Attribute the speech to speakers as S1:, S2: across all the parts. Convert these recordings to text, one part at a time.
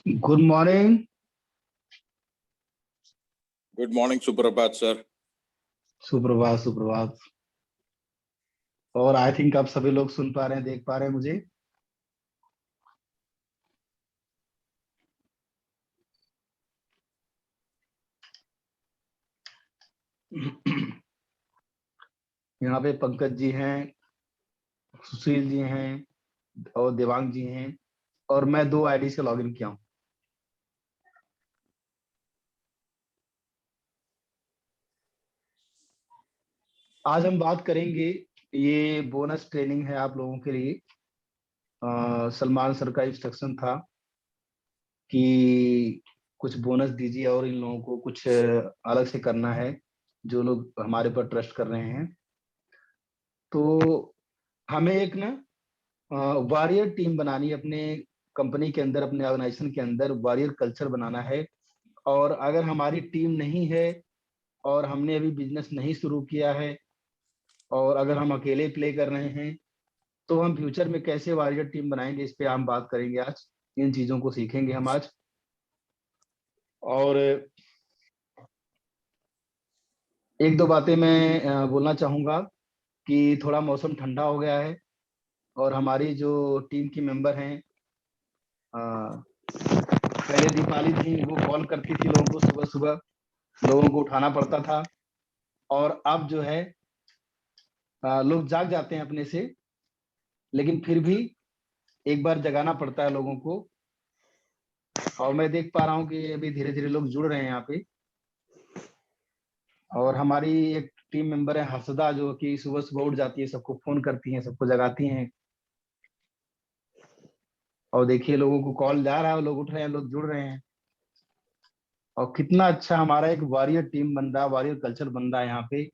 S1: Good morning.
S2: Good morning, सुप्रभात sir.
S1: सुप्रभात सुप्रभात। और आई थिंक आप सभी लोग सुन पा रहे हैं, देख पा रहे हैं मुझे। यहाँ पे पंकज जी हैं, सुशील जी हैं और देवांग जी हैं, और मैं 2 आईडी से लॉगिन किया हूँ। आज हम बात करेंगे, ये बोनस ट्रेनिंग है आप लोगों के लिए। सलमान सर का इंस्ट्रक्शन था कि कुछ बोनस दीजिए और इन लोगों को कुछ अलग से करना है, जो लोग हमारे पर ट्रस्ट कर रहे हैं। तो हमें एक ना वॉरियर टीम बनानी है अपने कंपनी के अंदर, अपने ऑर्गेनाइजेशन के अंदर वॉरियर कल्चर बनाना है। और अगर हमारी टीम नहीं है और हमने अभी बिजनेस नहीं शुरू किया है और अगर हम अकेले प्ले कर रहे हैं, तो हम फ्यूचर में कैसे वॉरियर टीम बनाएंगे, इस पे हम बात करेंगे आज। इन चीजों को सीखेंगे हम आज। और एक दो बातें मैं बोलना चाहूंगा कि थोड़ा मौसम ठंडा हो गया है और हमारी जो टीम की मेंबर हैं, पहले दीपाली थी, वो कॉल करती थी लोगों को, सुबह सुबह लोगों को उठाना पड़ता था। और अब जो है लोग जाग जाते हैं अपने से, लेकिन फिर भी एक बार जगाना पड़ता है लोगों को। और मैं देख पा रहा हूँ कि अभी धीरे धीरे लोग जुड़ रहे हैं यहाँ पे। और हमारी एक टीम मेंबर है हर्षदा, जो कि सुबह सुबह उठ जाती है, सबको फोन करती है, सबको जगाती हैं। और देखिए लोगों को कॉल जा रहा है, लोग उठ रहे हैं, लोग जुड़ रहे हैं। और कितना अच्छा हमारा एक वॉरियर टीम बन रहा है, वॉरियर कल्चर बन रहा है यहाँ पे।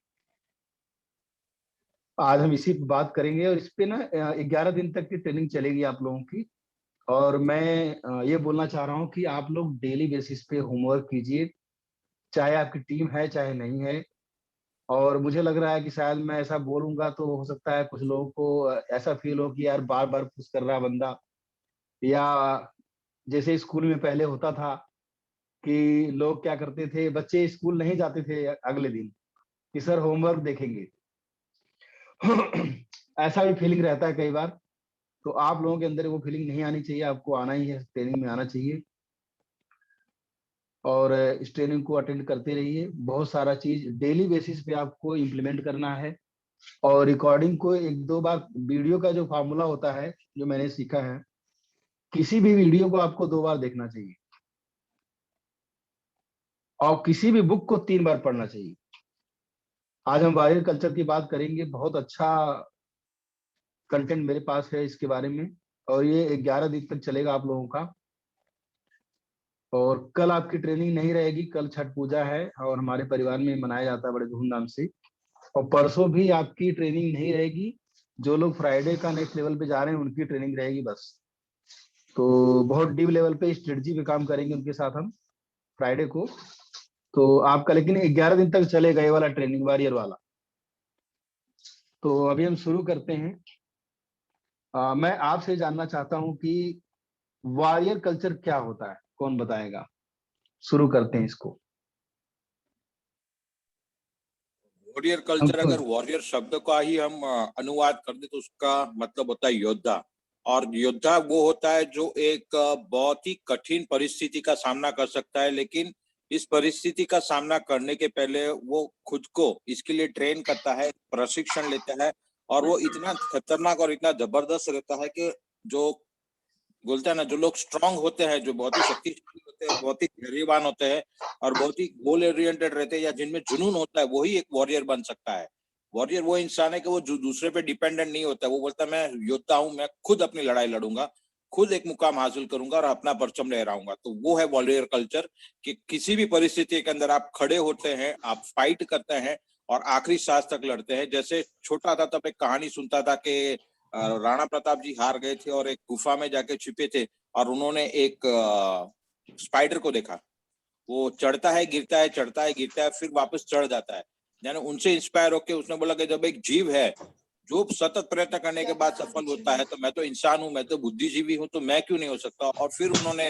S1: आज हम इसी पे बात करेंगे और इस पे ना 11 दिन तक की ट्रेनिंग चलेगी आप लोगों की। और मैं ये बोलना चाह रहा हूँ कि आप लोग डेली बेसिस पे होमवर्क कीजिए, चाहे आपकी टीम है चाहे नहीं है। और मुझे लग रहा है कि शायद मैं ऐसा बोलूंगा तो हो सकता है कुछ लोगों को ऐसा फील हो कि यार बार बार पुश कर रहा है बंदा। या जैसे स्कूल में पहले होता था कि लोग क्या करते थे, बच्चे स्कूल नहीं जाते थे अगले दिन कि सर होमवर्क देखेंगे। ऐसा भी फीलिंग रहता है कई बार। तो आप लोगों के अंदर वो फीलिंग नहीं आनी चाहिए, आपको आना ही है, ट्रेनिंग में आना चाहिए। और इस ट्रेनिंग को अटेंड करते रहिए। बहुत सारा चीज डेली बेसिस पे आपको इम्प्लीमेंट करना है। और रिकॉर्डिंग को 1-2 बार, वीडियो का जो फार्मूला होता है जो मैंने सीखा है, किसी भी वीडियो को आपको 2 बार देखना चाहिए और किसी भी बुक को 3 बार पढ़ना चाहिए। आज हम वायरल कल्चर की बात करेंगे, बहुत अच्छा कंटेंट मेरे पास है इसके बारे में। और ये 11 दिन तक चलेगा आप लोगों का। और कल आपकी ट्रेनिंग नहीं रहेगी, कल छठ पूजा है और हमारे परिवार में मनाया जाता है बड़े धूमधाम से। और परसों भी आपकी ट्रेनिंग नहीं रहेगी। जो लोग फ्राइडे का नेक्स्ट लेवल पे जा रहे हैं उनकी ट्रेनिंग रहेगी बस। तो बहुत डीप लेवल पे स्ट्रेटजी पे काम करेंगे उनके साथ हम फ्राइडे को। तो आपका लेकिन 11 दिन तक चलेगा ये वाला ट्रेनिंग, वॉरियर वाला। तो अभी हम शुरू करते हैं। मैं आपसे जानना चाहता हूं कि वॉरियर कल्चर क्या होता है, कौन बताएगा? शुरू करते हैं इसको।
S2: वॉरियर कल्चर, अगर वॉरियर शब्द का ही हम अनुवाद कर दे तो उसका मतलब होता है योद्धा। और योद्धा वो होता है जो एक बहुत ही कठिन परिस्थिति का सामना कर सकता है, लेकिन इस परिस्थिति का सामना करने के पहले वो खुद को इसके लिए ट्रेन करता है, प्रशिक्षण लेता है। और वो इतना खतरनाक और इतना जबरदस्त रहता है कि जो बोलते हैं ना, जो लोग स्ट्रांग होते हैं, जो बहुत ही शक्तिशाली होते हैं, बहुत ही धैर्यवान होते हैं और बहुत ही गोल ओरिएंटेड रहते हैं, या जिनमें जुनून होता है, वही एक वॉरियर बन सकता है। वॉरियर वो इंसान है कि वो जो दूसरे पे डिपेंडेंट नहीं होता है। वो बोलता है मैं योद्धा हूं, मैं खुद अपनी लड़ाई लड़ूंगा, खुद एक मुकाम हासिल करूंगा और अपना परचम लहराऊंगा। तो वो है वॉरियर कल्चर, कि किसी भी परिस्थिति के अंदर आप खड़े होते हैं, आप फाइट करते हैं और आखिरी सांस तक लड़ते हैं। जैसे छोटा था तब एक कहानी सुनता था कि राणा प्रताप जी हार गए थे और एक गुफा में जाके छिपे थे और उन्होंने एक स्पाइडर को देखा। वो चढ़ता है गिरता है, चढ़ता है गिरता है, फिर वापस चढ़ जाता है। यानी उनसे इंस्पायर होकर उसने बोला कि जब एक जीव है जो सतत प्रयत्न करने के बाद सफल होता है, तो मैं तो इंसान हूं, मैं तो बुद्धिजीवी हूं, तो मैं क्यों नहीं हो सकता। और फिर उन्होंने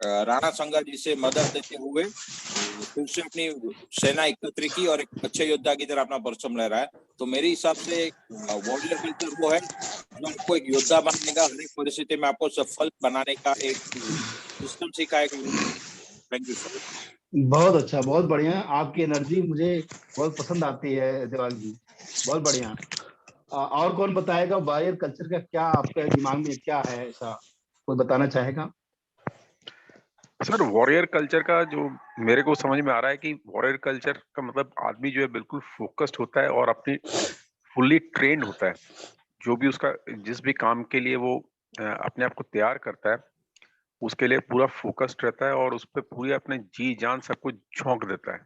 S2: राणा संगा जी से मदद लेते हुए फिर से अपनी सेना एकत्र की और एक अच्छे योद्धा की तरह अपना परचम लहराया है। तो मेरे हिसाब से वॉरियर कल्चर वो है जो आपको एक योद्धा बनाएगा, हर एक परिस्थिति में आपको सफल बनाने का एक सिस्टम सिखाएगा। Thank you sir.
S1: बहुत अच्छा, बहुत बढ़िया। आपकी एनर्जी मुझे बहुत पसंद आती है देवांग जी, बहुत बढ़िया। और कौन बताएगा वॉरियर कल्चर का, क्या आपके दिमाग में क्या है ऐसा, कोई बताना चाहेगा?
S3: सर वॉरियर कल्चर का जो मेरे को समझ में आ रहा है कि वॉरियर कल्चर का मतलब आदमी जो है बिल्कुल फोकस्ड होता है और अपनी फुल्ली ट्रेंड होता है। जो भी उसका जिस भी काम के लिए वो अपने आप को तैयार करता है उसके लिए पूरा फोकस्ड रहता है और उस पर पूरी अपने जी जान सब कुछ झोंक देता है।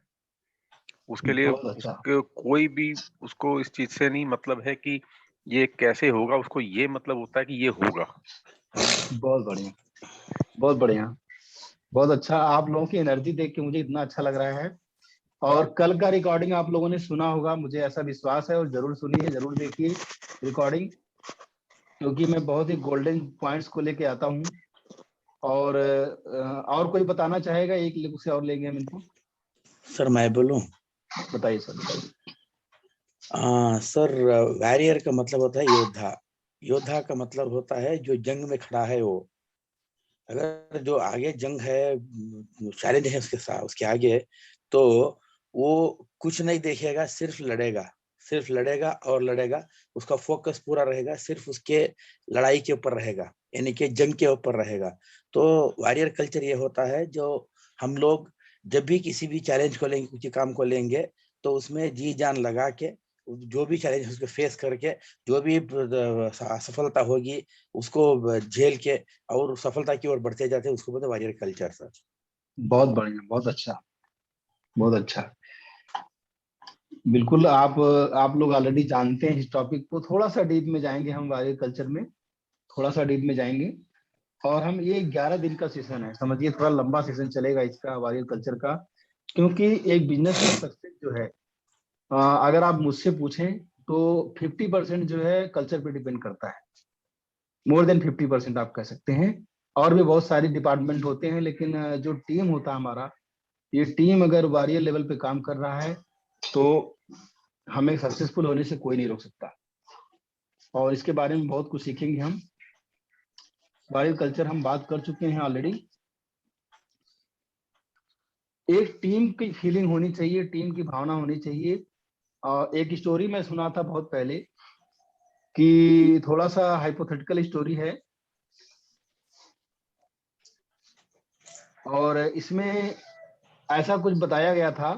S3: उसके लिए
S1: बहुत अच्छा,
S3: उसके कोई भी उसको इस चीज से नहीं मतलब है कि ये कैसे होगा, उसको ये मतलब होता है कि ये होगा।
S1: बहुत बढ़िया, बहुत बढ़िया, बहुत अच्छा। आप लोगों की एनर्जी देख के मुझे इतना अच्छा लग रहा है। और कल का रिकॉर्डिंग आप लोगों ने सुना होगा, मुझे ऐसा विश्वास है, और जरूर सुनिए, जरूर देखिए रिकॉर्डिंग, क्योंकि मैं बहुत ही गोल्डन पॉइंट्स को लेके आता हूँ। और कोई बताना चाहेगा? एक लिंक से और लेंगे हम इनको।
S4: सर मैं बोलूं?
S1: बताइए सर, बताइए।
S4: सर वॉरियर का मतलब होता है योद्धा। योद्धा का मतलब होता है जो जंग में खड़ा है वो। अगर जो आगे जंग है, चैलेंज है उसके साथ, उसके आगे, तो वो कुछ नहीं देखेगा, सिर्फ लड़ेगा, सिर्फ लड़ेगा और लड़ेगा। उसका फोकस पूरा रहेगा, सिर्फ उसके लड़ाई के ऊपर रहेगा, यानी कि जंग के ऊपर रहेगा। तो वॉरियर कल्चर ये होता है जो हम लोग जब भी किसी भी चैलेंज को लेंगे, किसी काम को लेंगे, तो उसमें जी जान लगा के जो भी चैलेंज है उसको फेस करके जो भी सफलता होगी उसको झेल के और सफलता की ओर बढ़ते जाते हैं, उसको बोलते हैं वॉरियर कल्चर सर।
S1: बहुत बढ़िया, बहुत अच्छा, बहुत अच्छा। बिल्कुल। आप लोग ऑलरेडी जानते हैं इस टॉपिक को, थोड़ा सा डीप में जाएंगे हम वॉरियर कल्चर में, थोड़ा सा डीप में जाएंगे। और हम, ये 11 दिन का सेशन है, समझिए थोड़ा लंबा सेशन चलेगा इसका, वॉरियर कल्चर का। क्योंकि एक बिजनेस में सक्सेस जो है, अगर आप मुझसे पूछें तो 50% जो है कल्चर पे डिपेंड करता है, मोर देन 50% आप कह सकते हैं। और भी बहुत सारी डिपार्टमेंट होते हैं, लेकिन जो टीम होता है हमारा, ये टीम अगर वॉरियर लेवल पे काम कर रहा है तो हमें सक्सेसफुल होने से कोई नहीं रोक सकता। और इसके बारे में बहुत कुछ सीखेंगे हम। वॉरियर कल्चर हम बात कर चुके हैं ऑलरेडी। एक टीम की फीलिंग होनी चाहिए, टीम की भावना होनी चाहिए। और एक स्टोरी मैं सुना था बहुत पहले, कि थोड़ा सा हाइपोथेटिकल स्टोरी है, और इसमें ऐसा कुछ बताया गया था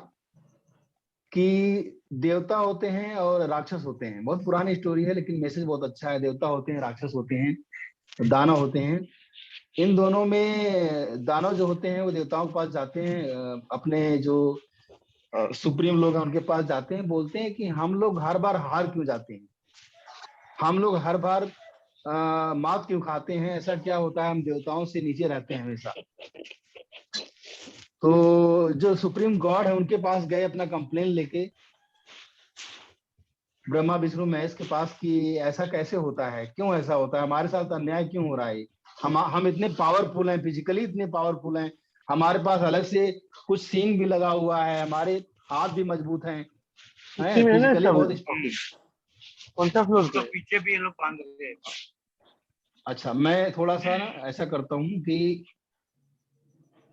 S1: कि देवता होते हैं और राक्षस होते हैं। बहुत पुरानी स्टोरी है लेकिन मैसेज बहुत अच्छा है। देवता होते हैं, राक्षस होते हैं, दानव होते हैं। इन दोनों में दानव जो होते हैं वो देवताओं के पास जाते हैं, अपने जो सुप्रीम लोग हैं उनके पास जाते हैं, बोलते हैं कि हम लोग हर बार हार क्यों जाते हैं, हम लोग हर बार मात क्यों खाते हैं, ऐसा क्या होता है, हम देवताओं से नीचे रहते हैं हमेशा। तो जो सुप्रीम गॉड है उनके पास गए अपना कंप्लेन लेके, ब्रह्मा विष्णु महेश के पास, कि ऐसा कैसे होता है, क्यों ऐसा होता है, हमारे साथ अन्याय क्यों हो रहा है। हम इतने पावरफुल हैं, फिजिकली इतने पावरफुल हैं, हमारे पास अलग से कुछ सींग भी लगा हुआ है, हमारे हाथ भी मजबूत हैं, फिजिकली बहुत स्ट्रॉन्ग।
S5: कौन सा फ्लोर पे? पीछे भी ये लोग बांध रहे हैं।
S1: अच्छा, मैं थोड़ा सा ना ऐसा करता हूँ कि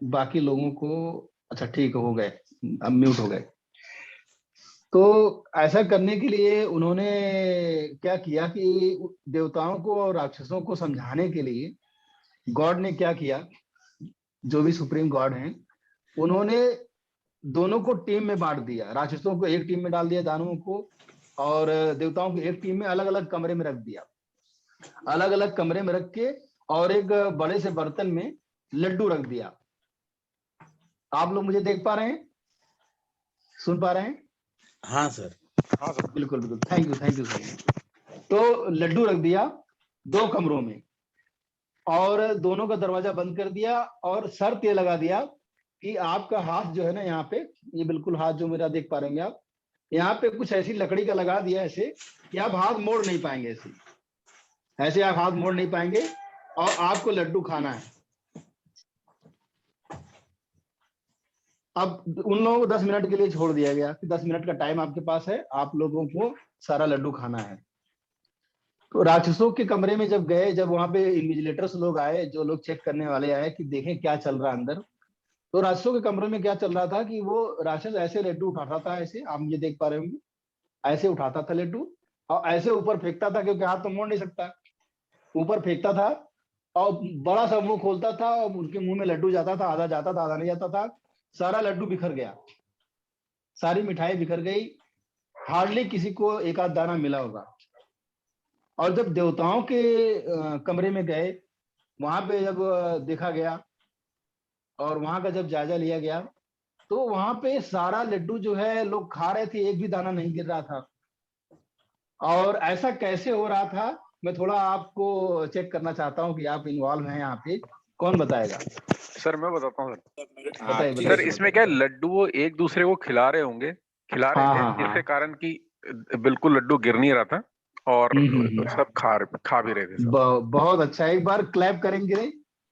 S1: बाकी लोगों को, अच्छा ठीक हो गए, अब म्यूट हो गए। तो ऐसा करने के लिए उन्होंने क्या किया कि देवताओं को और राक्षसों को समझाने के लिए गॉड ने क्या किया, जो भी सुप्रीम गॉड हैं, उन्होंने दोनों को टीम में बांट दिया। राक्षसों को एक टीम में डाल दिया, दानवों को, और देवताओं को एक टीम में, अलग अलग कमरे में रख दिया, अलग अलग कमरे में रख के, और एक बड़े से बर्तन में लड्डू रख दिया। आप लोग मुझे देख पा रहे हैं, सुन पा रहे हैं?
S4: हाँ सर।
S3: हाँ सर।
S1: बिल्कुल बिल्कुल, थैंक यू सर। तो लड्डू रख दिया 2 कमरों में, और दोनों का दरवाजा बंद कर दिया, और शर्त ये लगा दिया कि आपका हाथ जो है ना, यहाँ पे, ये बिल्कुल हाथ जो मेरा देख पा रहे हैं आप, यहाँ पे कुछ ऐसी लकड़ी का लगा दिया ऐसे कि आप हाथ मोड़ नहीं पाएंगे, ऐसे ऐसे आप हाथ मोड़ नहीं पाएंगे, और आपको लड्डू खाना है। अब उन लोगों को 10 मिनट के लिए छोड़ दिया गया कि 10 मिनट का टाइम आपके पास है, आप लोगों को सारा लड्डू खाना है। तो राक्षसों के कमरे में जब गए, जब वहां पे इन्विजिलेटर्स लोग आए, जो लोग चेक करने वाले आए कि देखें क्या चल रहा है अंदर, तो राक्षसों के कमरे में क्या चल रहा था कि वो राक्षस ऐसे लड्डू उठाता था, ऐसे आप ये देख पा रहे होंगे, ऐसे उठाता था लड्डू और ऐसे ऊपर फेंकता था, क्योंकि हाथ तो मोड़ नहीं सकता, ऊपर फेंकता था और बड़ा सा मुंह खोलता था और उनके मुंह में लड्डू जाता था, आधा जाता था आधा नहीं जाता था, सारा लड्डू बिखर गया, सारी मिठाई बिखर गई, हार्डली किसी को एक आध दाना मिला होगा। और जब देवताओं के कमरे में गए, वहां पे जब देखा गया और वहां का जब जायजा लिया गया, तो वहां पे सारा लड्डू जो है लोग खा रहे थे, एक भी दाना नहीं गिर रहा था। और ऐसा कैसे हो रहा था, मैं थोड़ा आपको चेक करना चाहता हूँ कि आप इन्वॉल्व हैं यहाँ पे, कौन बताएगा?
S3: सर मैं बताता हूँ सर।
S2: हाँ,
S1: बताइए
S2: ठीक है
S3: सर
S1: बताइए।
S3: इसमें क्या है, लड्डू वो एक दूसरे को खिला रहे होंगे, खिला रहे
S1: हाँ
S3: थे,
S1: हाँ हाँ।
S3: जिसके कारण कि बिल्कुल लड्डू गिर नहीं रहा था और
S1: हम्म।
S3: सब खा भी रहे थे सब।
S1: बहुत अच्छा, एक बार क्लैप करेंगे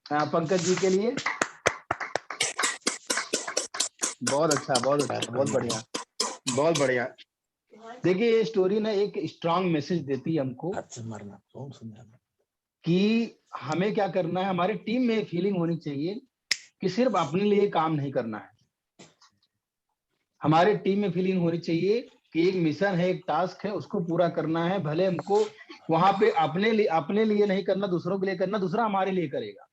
S1: पंकज जी के लिए। बहुत अच्छा, बहुत अच्छा, बहुत बढ़िया, बहुत बढ़िया। देखिए ये स्टोरी ना एक स्ट्रांग मैसेज देती है हमको
S4: मारना कौन सुनना
S1: कि हमें क्या करना है, हमारी टीम में एक फीलिंग होनी चाहिए कि सिर्फ अपने लिए काम नहीं करना है। हमारे टीम में फीलिंग होनी चाहिए कि एक मिशन है, एक टास्क है, उसको पूरा करना है, भले हमको वहां पे अपने लिए नहीं करना, दूसरों के लिए करना, दूसरा हमारे लिए करेगा,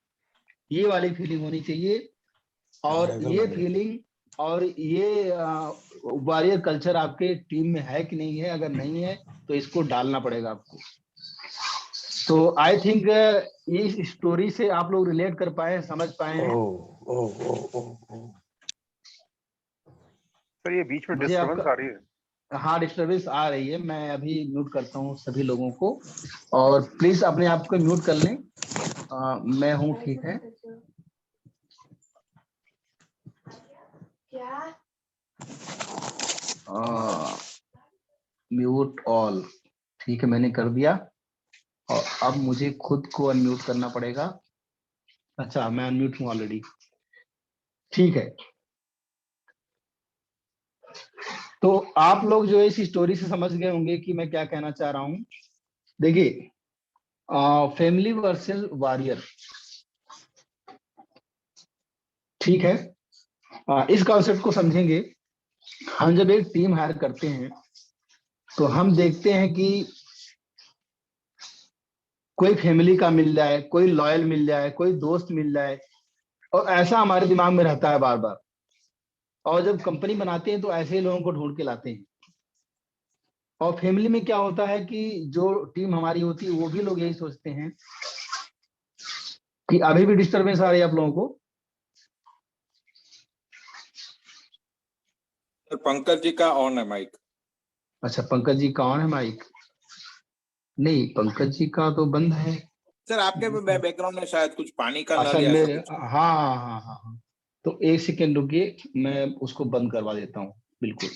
S1: ये वाली फीलिंग होनी चाहिए। और ये फीलिंग और ये वॉरियर कल्चर आपके टीम में है कि नहीं है? अगर नहीं है तो इसको डालना पड़ेगा आपको। तो आई थिंक इस स्टोरी से आप लोग रिलेट कर पाए, समझ पाए हैं।
S3: सर ये बीच में
S1: मुझे
S3: डिस्टरबेंस
S1: आपका,
S3: आ रही है।
S1: हाँ डिस्टर्बेंस आ रही है, मैं अभी म्यूट करता हूँ सभी लोगों को, और प्लीज अपने आप को म्यूट कर लें। मैं हूँ, ठीक है? म्यूट ऑल, ठीक है, मैंने कर दिया। और अब मुझे खुद को अनम्यूट करना पड़ेगा। अच्छा, मैं अनम्यूट हूँ ऑलरेडी, ठीक है। तो आप लोग जो है इस स्टोरी से समझ गए होंगे कि मैं क्या कहना चाह रहा हूँ। देखिए, फैमिली वर्सेस वॉरियर, ठीक है? इस कॉन्सेप्ट को समझेंगे। हम जब एक टीम हायर करते हैं तो हम देखते हैं कि कोई फैमिली का मिल जाए, कोई लॉयल मिल जाए, कोई दोस्त मिल जाए, और ऐसा हमारे दिमाग में रहता है बार बार। और जब कंपनी बनाते हैं तो ऐसे ही लोगों को ढूंढ के लाते हैं। और फैमिली में क्या होता है कि जो टीम हमारी होती है वो भी लोग यही सोचते हैं कि अभी भी डिस्टरबेंस आ रही है आप लोगों को?
S2: सर पंकज जी का ऑन है माइक।
S1: अच्छा, पंकज जी का ऑन है माइक? नहीं, पंकज जी का तो बंद है।
S2: सर आपके बैकग्राउंड में शायद कुछ पानी का
S1: अच्छा,
S2: नल या ऐसा
S1: मेरे,
S2: कुछ।
S1: हाँ हाँ हाँ हाँ हाँ, तो एक सेकेंड रुकिए, मैं उसको बंद करवा देता हूँ, बिल्कुल।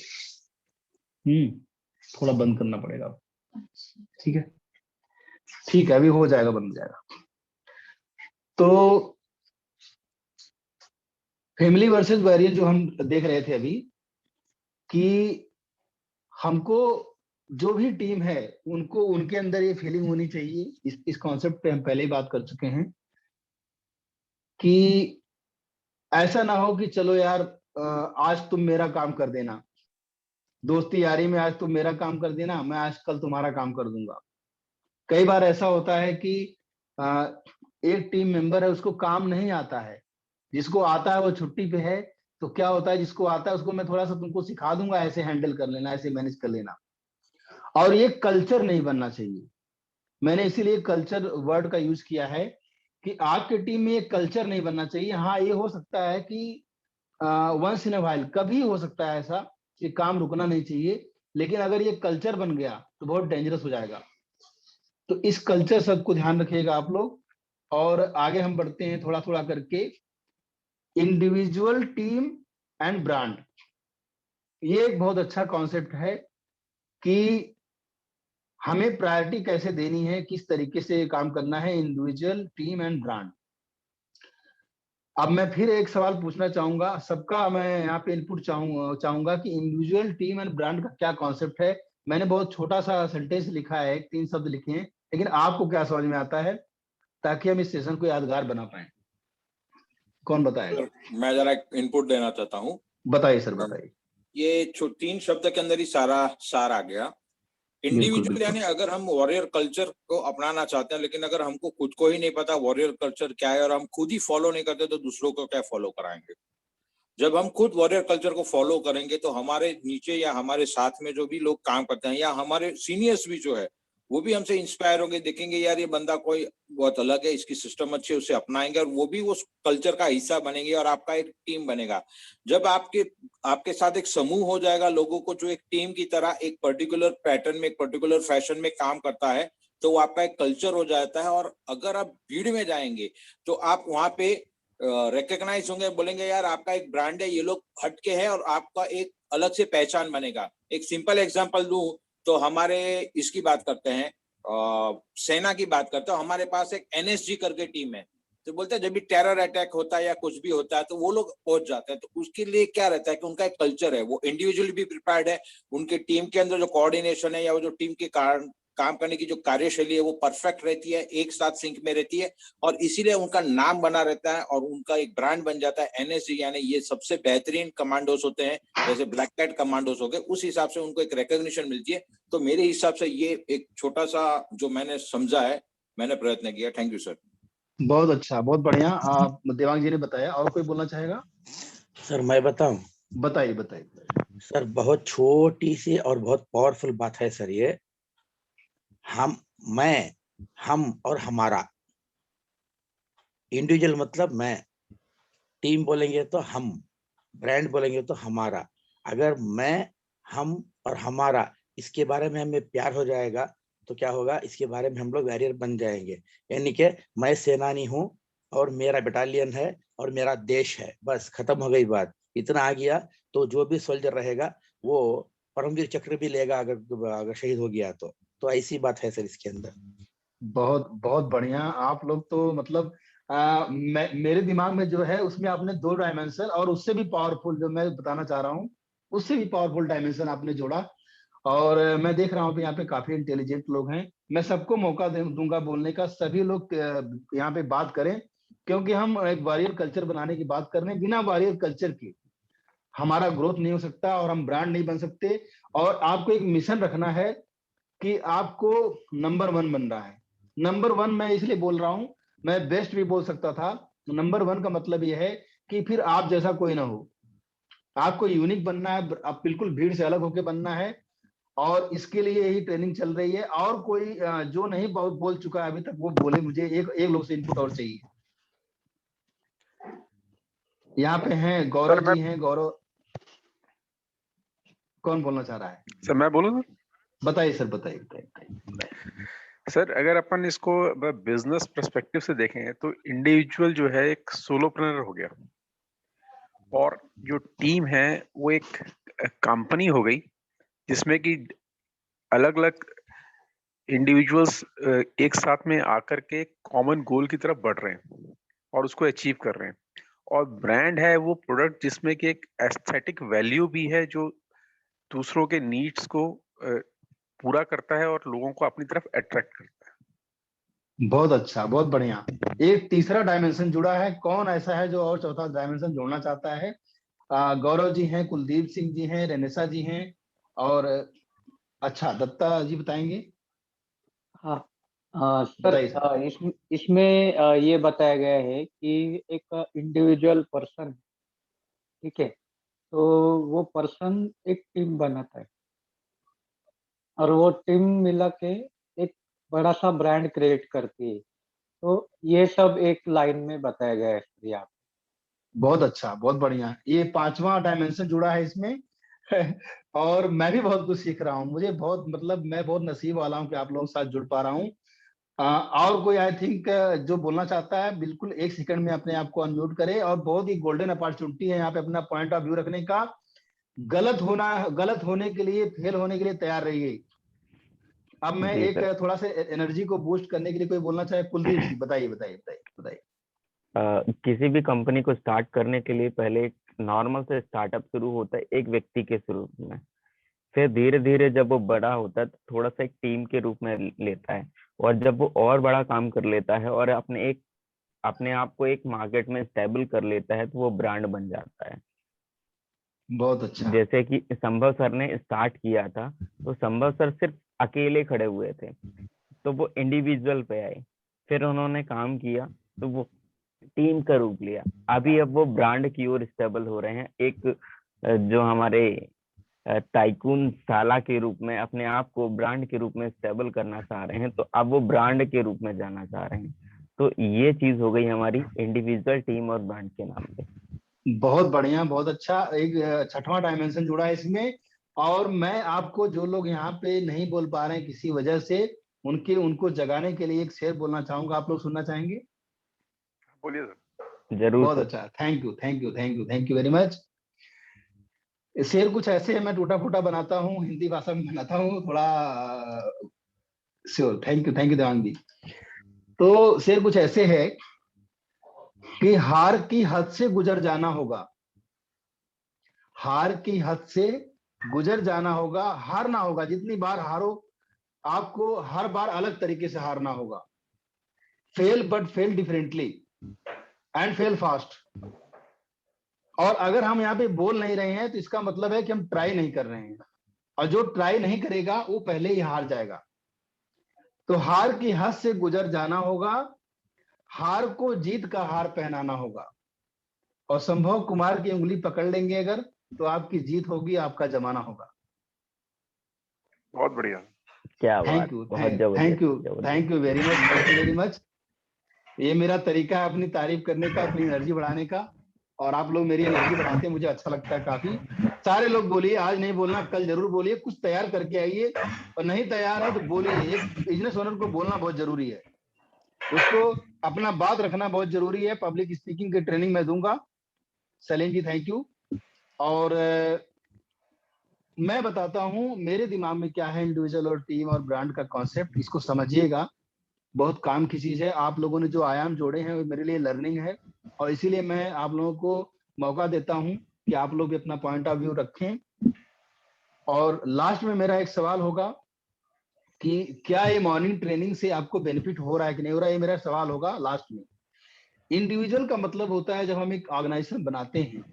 S1: थोड़ा बंद करना पड़ेगा, ठीक है? ठीक है, अभी हो जाएगा, बंद हो जाएगा। तो फैमिली वर्सेस वॉरियर जो हम देख रहे थे अभी, कि हमको जो भी टीम है उनको उनके अंदर ये फीलिंग होनी चाहिए। इस कॉन्सेप्ट पे हम पहले ही बात कर चुके हैं कि ऐसा ना हो कि चलो यार आज तुम मेरा काम कर देना, दोस्ती यारी में आज तुम मेरा काम कर देना, मैं आज कल तुम्हारा काम कर दूंगा। कई बार ऐसा होता है कि अ, एक टीम मेंबर है, उसको काम नहीं आता है, जिसको आता है वो छुट्टी पे है। तो क्या होता है, जिसको आता है उसको मैं थोड़ा सा तुमको सिखा दूंगा, ऐसे हैंडल कर लेना, ऐसे मैनेज कर लेना। और ये कल्चर नहीं बनना चाहिए। मैंने इसीलिए कल्चर वर्ड का यूज किया है कि आपके टीम में ये कल्चर नहीं बनना चाहिए। हाँ, ये हो सकता है कि वंस इन अ व्हाइल कभी हो सकता है ऐसा कि काम रुकना नहीं चाहिए, लेकिन अगर ये कल्चर बन गया तो बहुत डेंजरस हो जाएगा। तो इस कल्चर सबको ध्यान रखिएगा आप लोग। और आगे हम बढ़ते हैं थोड़ा थोड़ा करके। इंडिविजुअल, टीम एंड ब्रांड, ये एक बहुत अच्छा कॉन्सेप्ट है कि हमें प्रायोरिटी कैसे देनी है, किस तरीके से काम करना है, इंडिविजुअल, टीम एंड ब्रांड। अब मैं फिर एक सवाल पूछना चाहूंगा, सबका मैं यहाँ पे इनपुट चाहूंगा कि इंडिविजुअल, टीम एंड ब्रांड का क्या कॉन्सेप्ट है। मैंने बहुत छोटा सा सेंटेंस लिखा है, 3 शब्द लिखे हैं, लेकिन आपको क्या समझ में आता है, ताकि हम इस सेशन को यादगार बना पाए। कौन बताएगा?
S2: मैं जरा इनपुट देना चाहता हूँ।
S1: बताइए सर, बताइए।
S2: ये 3 शब्द के अंदर ही सारा सार आ गया। इंडिविजुअल यानी अगर हम वॉरियर कल्चर को अपनाना चाहते हैं, लेकिन अगर हमको खुद को ही नहीं पता वॉरियर कल्चर क्या है और हम खुद ही फॉलो नहीं करते तो दूसरों को क्या फॉलो कराएंगे। जब हम खुद वॉरियर कल्चर को फॉलो करेंगे तो हमारे नीचे या हमारे साथ में जो भी लोग काम करते हैं या हमारे सीनियर्स भी जो है वो भी हमसे इंस्पायर होंगे, देखेंगे यार ये बंदा कोई बहुत अलग है, इसकी सिस्टम अच्छी है, उसे अपनाएंगे और वो भी उस कल्चर का हिस्सा बनेंगे और आपका एक टीम बनेगा। जब आपके साथ एक समूह हो जाएगा लोगों को जो एक टीम की तरह एक पर्टिकुलर पैटर्न में, एक पर्टिकुलर फैशन में काम करता है, तो वो आपका एक कल्चर हो जाता है। और अगर आप भीड़ में जाएंगे तो आप वहां पे रिकॉग्नाइज होंगे, बोलेंगे यार आपका एक ब्रांड है, ये लोग हटके हैं और आपका एक अलग से पहचान बनेगा। एक सिंपल एग्जांपल दूं तो हमारे इसकी बात करते हैं, सेना की बात करते हैं, हमारे पास एक NSG करके टीम है। तो बोलते हैं जब भी टेरर अटैक होता है या कुछ भी होता है तो वो लोग पहुंच जाते हैं। तो उसके लिए क्या रहता है कि उनका एक कल्चर है, वो इंडिविजुअली भी प्रिपेयर्ड है, उनके टीम के अंदर जो कोऑर्डिनेशन है या वो जो टीम के कारण काम करने की जो कार्यशैली है वो परफेक्ट रहती है, एक साथ सिंक में रहती है और इसीलिए उनका नाम बना रहता है और उनका एक ब्रांड बन जाता है NSG, यानी ये सबसे बेहतरीन कमांडोस होते हैं, जैसे ब्लैक कैट कमांडोस हो गए, उस हिसाब से उनको एक रिकॉग्निशन मिलती है। तो मेरे हिसाब से ये एक छोटा सा जो मैंने समझा है, मैंने प्रयत्न किया। Thank you sir.
S1: बहुत अच्छा, बहुत बढ़िया। आप देवांग जी ने बताया, और कोई बोलना चाहेगा?
S4: सर मैं बताऊं?
S1: बताइए, बताइए।
S4: सर बहुत छोटी सी और बहुत पावरफुल बात है सर ये। हम और हमारा। इंडिविजुअल मतलब मैं, टीम बोलेंगे तो हम, ब्रांड बोलेंगे तो हमारा। अगर मैं, हम और हमारा इसके बारे में हमें प्यार हो जाएगा तो क्या होगा, इसके बारे में हम लोग वॉरियर बन जाएंगे। यानी कि मैं सेनानी हूँ और मेरा बटालियन है और मेरा देश है, बस खत्म हो गई बात। इतना आ गया तो जो भी सोल्जर रहेगा वो परमवीर चक्र भी लेगा अगर शहीद हो गया तो ऐसी बात है सर इसके अंदर।
S1: बहुत बहुत बढ़िया। आप लोग तो मतलब मेरे दिमाग में जो है उसमें आपने 2 डायमेंशन और उससे भी पावरफुल, जो मैं बताना चाह रहा हूँ उससे भी पावरफुल डायमेंशन आपने जोड़ा। और मैं देख रहा हूँ यहाँ पे काफी इंटेलिजेंट लोग हैं। मैं सबको मौका दूंगा बोलने का, सभी लोग यहाँ पे बात करें, क्योंकि हम एक वॉरियर कल्चर बनाने की बात कर रहे हैं। बिना वॉरियर कल्चर के हमारा ग्रोथ नहीं हो सकता और हम ब्रांड नहीं बन सकते। और आपको एक मिशन रखना है कि आपको नंबर 1 बनना है। नंबर 1 मैं इसलिए बोल रहा हूं, मैं बेस्ट भी बोल सकता था। नंबर 1 का मतलब यह है कि फिर आप जैसा कोई ना हो, आपको यूनिक बनना है, आप बिल्कुल भीड़ से अलग होकर बनना है। और इसके लिए यही ट्रेनिंग चल रही है। और कोई जो नहीं बहुत बोल चुका है अभी तक वो बोले, मुझे एक लोग से इनपुट और चाहिए। यहाँ पे हैं गौरव जी हैं। गौरव, कौन बोलना चाह रहा है?
S3: सर मैं बोलूं?
S1: बताइए सर, बताइए।
S3: सर अगर अपन इसको बिजनेस पर्सपेक्टिव से देखें तो इंडिविजुअल जो है एक सोलोप्रेनर हो गया और जो टीम है वो एक कंपनी हो गई जिसमें कि अलग अलग इंडिविजुअल्स एक साथ में आकर के कॉमन गोल की तरफ बढ़ रहे हैं और उसको अचीव कर रहे हैं। और ब्रांड है वो प्रोडक्ट जिसमें कि एक एस्थेटिक वैल्यू भी है जो दूसरों के नीड्स को पूरा करता है और लोगों को अपनी तरफ अट्रैक्ट करता है।
S1: बहुत अच्छा, बहुत बढ़िया। एक तीसरा डायमेंशन जुड़ा है। कौन ऐसा है जो और चौथा डायमेंशन जोड़ना चाहता है? गौरव जी हैं, कुलदीप सिंह जी हैं, रेनेसा जी हैं, और अच्छा दत्ता जी बताएंगे।
S5: हाँ सर,
S1: बताइए सर।
S5: इसमें ये बताया गया है कि एक इंडिविजुअल पर्सन, ठीक है, तो वो पर्सन एक टीम बनाता है और वो टीम मिला के एक बड़ा सा ब्रांड क्रिएट करती है। तो ये सब एक लाइन में बताया गया है सर यहाँ
S1: बहुत अच्छा, बहुत बढ़िया। ये 5वां डायमेंशन जुड़ा है इसमें। और मैं भी बहुत कुछ सीख रहा हूँ। मुझे बहुत मतलब मैं बहुत नसीब वाला हूँ कि आप लोगों के साथ जुड़ पा रहा हूँ। और कोई आई थिंक जो बोलना चाहता है, बिल्कुल 1 सेकंड में अपने आप को अनम्यूट करे। और बहुत ही गोल्डन अपॉर्चुनिटी है यहाँ पे अपना पॉइंट ऑफ व्यू रखने का। गलत होने के लिए, फेल होने के लिए तैयार रहिए। अब
S5: पे।
S1: मैं
S5: जी
S1: एक
S5: सर।
S1: थोड़ा सा एनर्जी को बूस्ट करने के लिए कोई बोलना चाहे, कुलदीप जी बताइए, बताइए, बताइए, बताइए।
S6: किसी भी कंपनी को स्टार्ट करने के लिए पहले एक नॉर्मल से स्टार्टअप शुरू होता है एक व्यक्ति के रूप में, फिर धीरे धीरे जब वो बड़ा होता है तो थोड़ा सा एक टीम के रूप में लेता है, और जब वो और बड़ा काम कर लेता है और अपने आप को एक मार्केट में स्टेबल कर लेता है तो वो ब्रांड बन जाता है।
S1: बहुत अच्छा।
S6: जैसे कि संभव सर ने स्टार्ट किया था, तो संभव सर सिर्फ अकेले खड़े हुए थे, तो वो इंडिविजुअल पे आए, फिर उन्होंने काम किया तो वो टीम का रूप लिया, अभी अब वो ब्रांड की ओर स्टेबल हो रहे हैं, एक जो हमारे टाइकून साला के रूप में अपने आप को ब्रांड के रूप में स्टेबल करना चाह रहे हैं, तो अब वो ब्रांड के रूप में जाना चाह रहे हैं। तो ये चीज हो गई हमारी इंडिविजुअल, टीम और ब्रांड के नाम पे।
S1: बहुत बढ़िया, बहुत अच्छा। एक छठवां डायमेंशन जुड़ा है इसमें। और मैं आपको, जो लोग यहाँ पे नहीं बोल पा रहे हैं किसी वजह से, उनको जगाने के लिए एक शेर बोलना चाहूंगा। आप लोग सुनना चाहेंगे?
S3: बोलिए सर।
S6: जरूर
S1: बहुत
S6: सर।
S1: अच्छा, thank you, thank you, thank you, thank you very much. शेर कुछ ऐसे है, मैं टूटा फूटा बनाता हूँ, हिंदी भाषा में बनाता हूँ थोड़ा। श्योर, थैंक यू देवांग जी। तो शेर कुछ ऐसे है कि हार की हद से गुजर जाना होगा, हार की हद से गुजर जाना होगा, हारना होगा। जितनी बार हारो, आपको हर बार अलग तरीके से हारना होगा। Fail, but fail differently and fail fast. और अगर हम यहाँ पे बोल नहीं रहे हैं तो इसका मतलब है कि हम ट्राई नहीं कर रहे हैं, और जो ट्राई नहीं करेगा वो पहले ही हार जाएगा। तो हार की हद से गुजर जाना होगा, हार को जीत का हार पहनाना होगा, और संभव कुमार की उंगली पकड़ लेंगे अगर, तो आपकी जीत होगी, आपका जमाना होगा।
S3: बहुत बढ़िया।
S6: क्या बात,
S1: थैंक यू,
S6: बहुत
S1: थैंक यू,
S6: जबरदस्त।
S1: Thank you very much, thank you very much. ये मेरा तरीका है अपनी तारीफ करने का, अपनी एनर्जी बढ़ाने का, और आप लोग मेरी एनर्जी बढ़ाते हैं, मुझे अच्छा लगता है काफी। सारे लोग बोलिए, आज नहीं बोलना कल जरूर बोलिए, कुछ तैयार करके आइए, और नहीं तैयार है तो बोलिए। एक बिजनेस ओनर को बोलना बहुत जरूरी है, उसको अपना बात रखना बहुत जरूरी है। पब्लिक स्पीकिंग की ट्रेनिंग मैं दूंगा। सलीम जी थैंक यू। और मैं बताता हूं मेरे दिमाग में क्या है इंडिविजुअल और टीम और ब्रांड का कॉन्सेप्ट, इसको समझिएगा, बहुत काम की चीज है। आप लोगों ने जो आयाम जोड़े हैं वो मेरे लिए लर्निंग है, और इसीलिए मैं आप लोगों को मौका देता हूं कि आप लोग भी अपना पॉइंट ऑफ व्यू रखें। और लास्ट में मेरा एक सवाल होगा कि क्या ये मॉर्निंग ट्रेनिंग से आपको बेनिफिट हो रहा है कि नहीं हो रहा है, ये मेरा सवाल होगा लास्ट में। इंडिविजुअल का मतलब होता है, जब हम एक ऑर्गेनाइजेशन बनाते हैं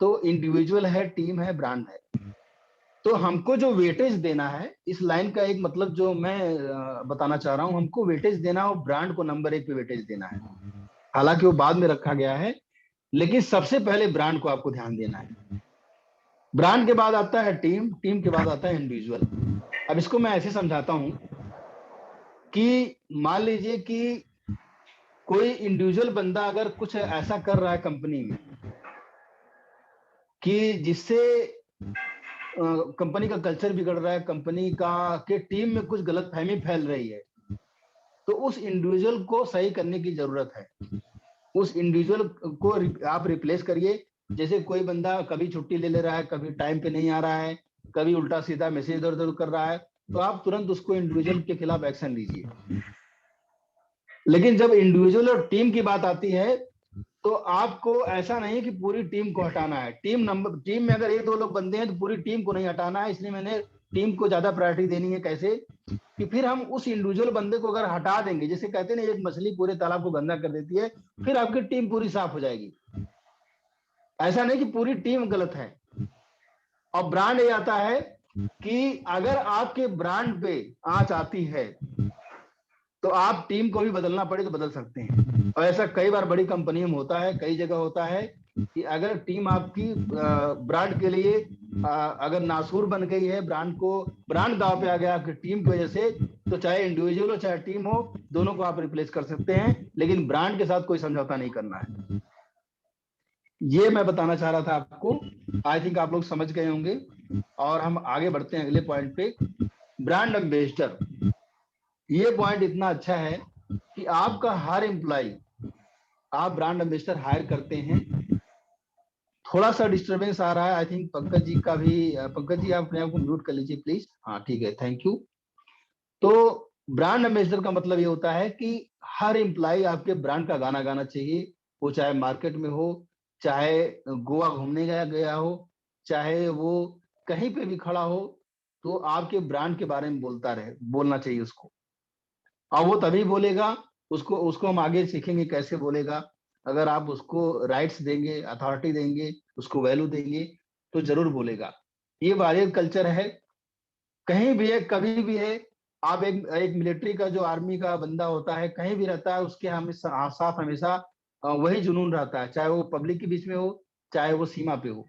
S1: तो इंडिविजुअल है, टीम है, ब्रांड है, तो हमको जो वेटेज देना है, इस लाइन का एक मतलब जो मैं बताना चाह रहा हूं, हमको वेटेज देना हो, ब्रांड को नंबर 1 पे वेटेज देना है। हालांकि वो बाद में रखा गया है, लेकिन सबसे पहले ब्रांड को आपको ध्यान देना है। ब्रांड के बाद आता है टीम, टीम के बाद आता है इंडिविजुअल। अब इसको मैं ऐसे समझाता हूं कि मान लीजिए कि कोई इंडिविजुअल बंदा अगर कुछ ऐसा कर रहा है कंपनी में कि जिससे कंपनी का कल्चर बिगड़ रहा है, कंपनी का के टीम में कुछ गलतफहमी फैल रही है, तो उस इंडिविजुअल को सही करने की जरूरत है। उस इंडिविजुअल को आप रिप्लेस करिए। जैसे कोई बंदा कभी छुट्टी ले रहा है, कभी टाइम पे नहीं आ रहा है, कभी उल्टा सीधा मैसेज इधर उधर कर रहा है, तो आप तुरंत उसको इंडिविजुअल के खिलाफ एक्शन लीजिए। लेकिन जब इंडिविजुअल और टीम की बात आती है, तो आपको ऐसा नहीं कि पूरी टीम को हटाना है। टीम में अगर 1-2 लोग बंदे हैं तो पूरी टीम को नहीं हटाना है, इसलिए मैंने टीम को ज्यादा प्रायोरिटी देनी है। कैसे कि फिर हम उस इंडिविजुअल बंदे को अगर हटा देंगे, जैसे कहते हैं ना, एक मछली पूरे तालाब को गंदा कर देती है, फिर आपकी टीम पूरी साफ हो जाएगी। ऐसा नहीं कि पूरी टीम गलत है। और ब्रांड ये आता है कि अगर आपके ब्रांड पे आंच आती है तो आप टीम को भी बदलना पड़े तो बदल सकते हैं। और ऐसा कई बार बड़ी कंपनी में होता है, कई जगह होता है कि अगर टीम आपकी ब्रांड के लिए अगर नासूर बन गई है, ब्रांड दांव पे आ गया आपकी टीम की वजह से, तो चाहे इंडिविजुअल हो चाहे टीम हो, दोनों को आप रिप्लेस कर सकते हैं, लेकिन ब्रांड के साथ कोई समझौता नहीं करना है। ये मैं बताना चाह रहा था आपको। आई थिंक आप लोग समझ गए होंगे। और हम आगे बढ़ते हैं अगले पॉइंट पे, ब्रांड एम्बेसडर। ये पॉइंट इतना अच्छा है कि आपका हर एम्प्लॉय, आप ब्रांड एम्बेसडर हायर करते हैं। थोड़ा सा डिस्टरबेंस आ रहा है, आई थिंक पंकज जी का भी। पंकज जी आप अपने आप को म्यूट कर लीजिए प्लीज। हाँ ठीक है, थैंक यू। तो ब्रांड एम्बेसडर का मतलब ये होता है कि हर एम्प्लॉय आपके ब्रांड का गाना गाना चाहिए, वो चाहे मार्केट में हो, चाहे गोवा घूमने गया हो, चाहे वो कहीं पे भी खड़ा हो, तो आपके ब्रांड के बारे में बोलना चाहिए उसको। और वो तभी बोलेगा, उसको उसको हम आगे सीखेंगे कैसे बोलेगा। अगर आप उसको राइट्स देंगे, अथॉरिटी देंगे, उसको वैल्यू देंगे, तो जरूर बोलेगा। ये वॉरियर कल्चर है, कहीं भी है, कभी भी है। आप एक मिलिट्री का जो आर्मी का बंदा होता है, कहीं भी रहता है, उसके हमेशा साथ हमेशा वही जुनून रहता है, चाहे वो पब्लिक के बीच में हो, चाहे वो सीमा पे हो।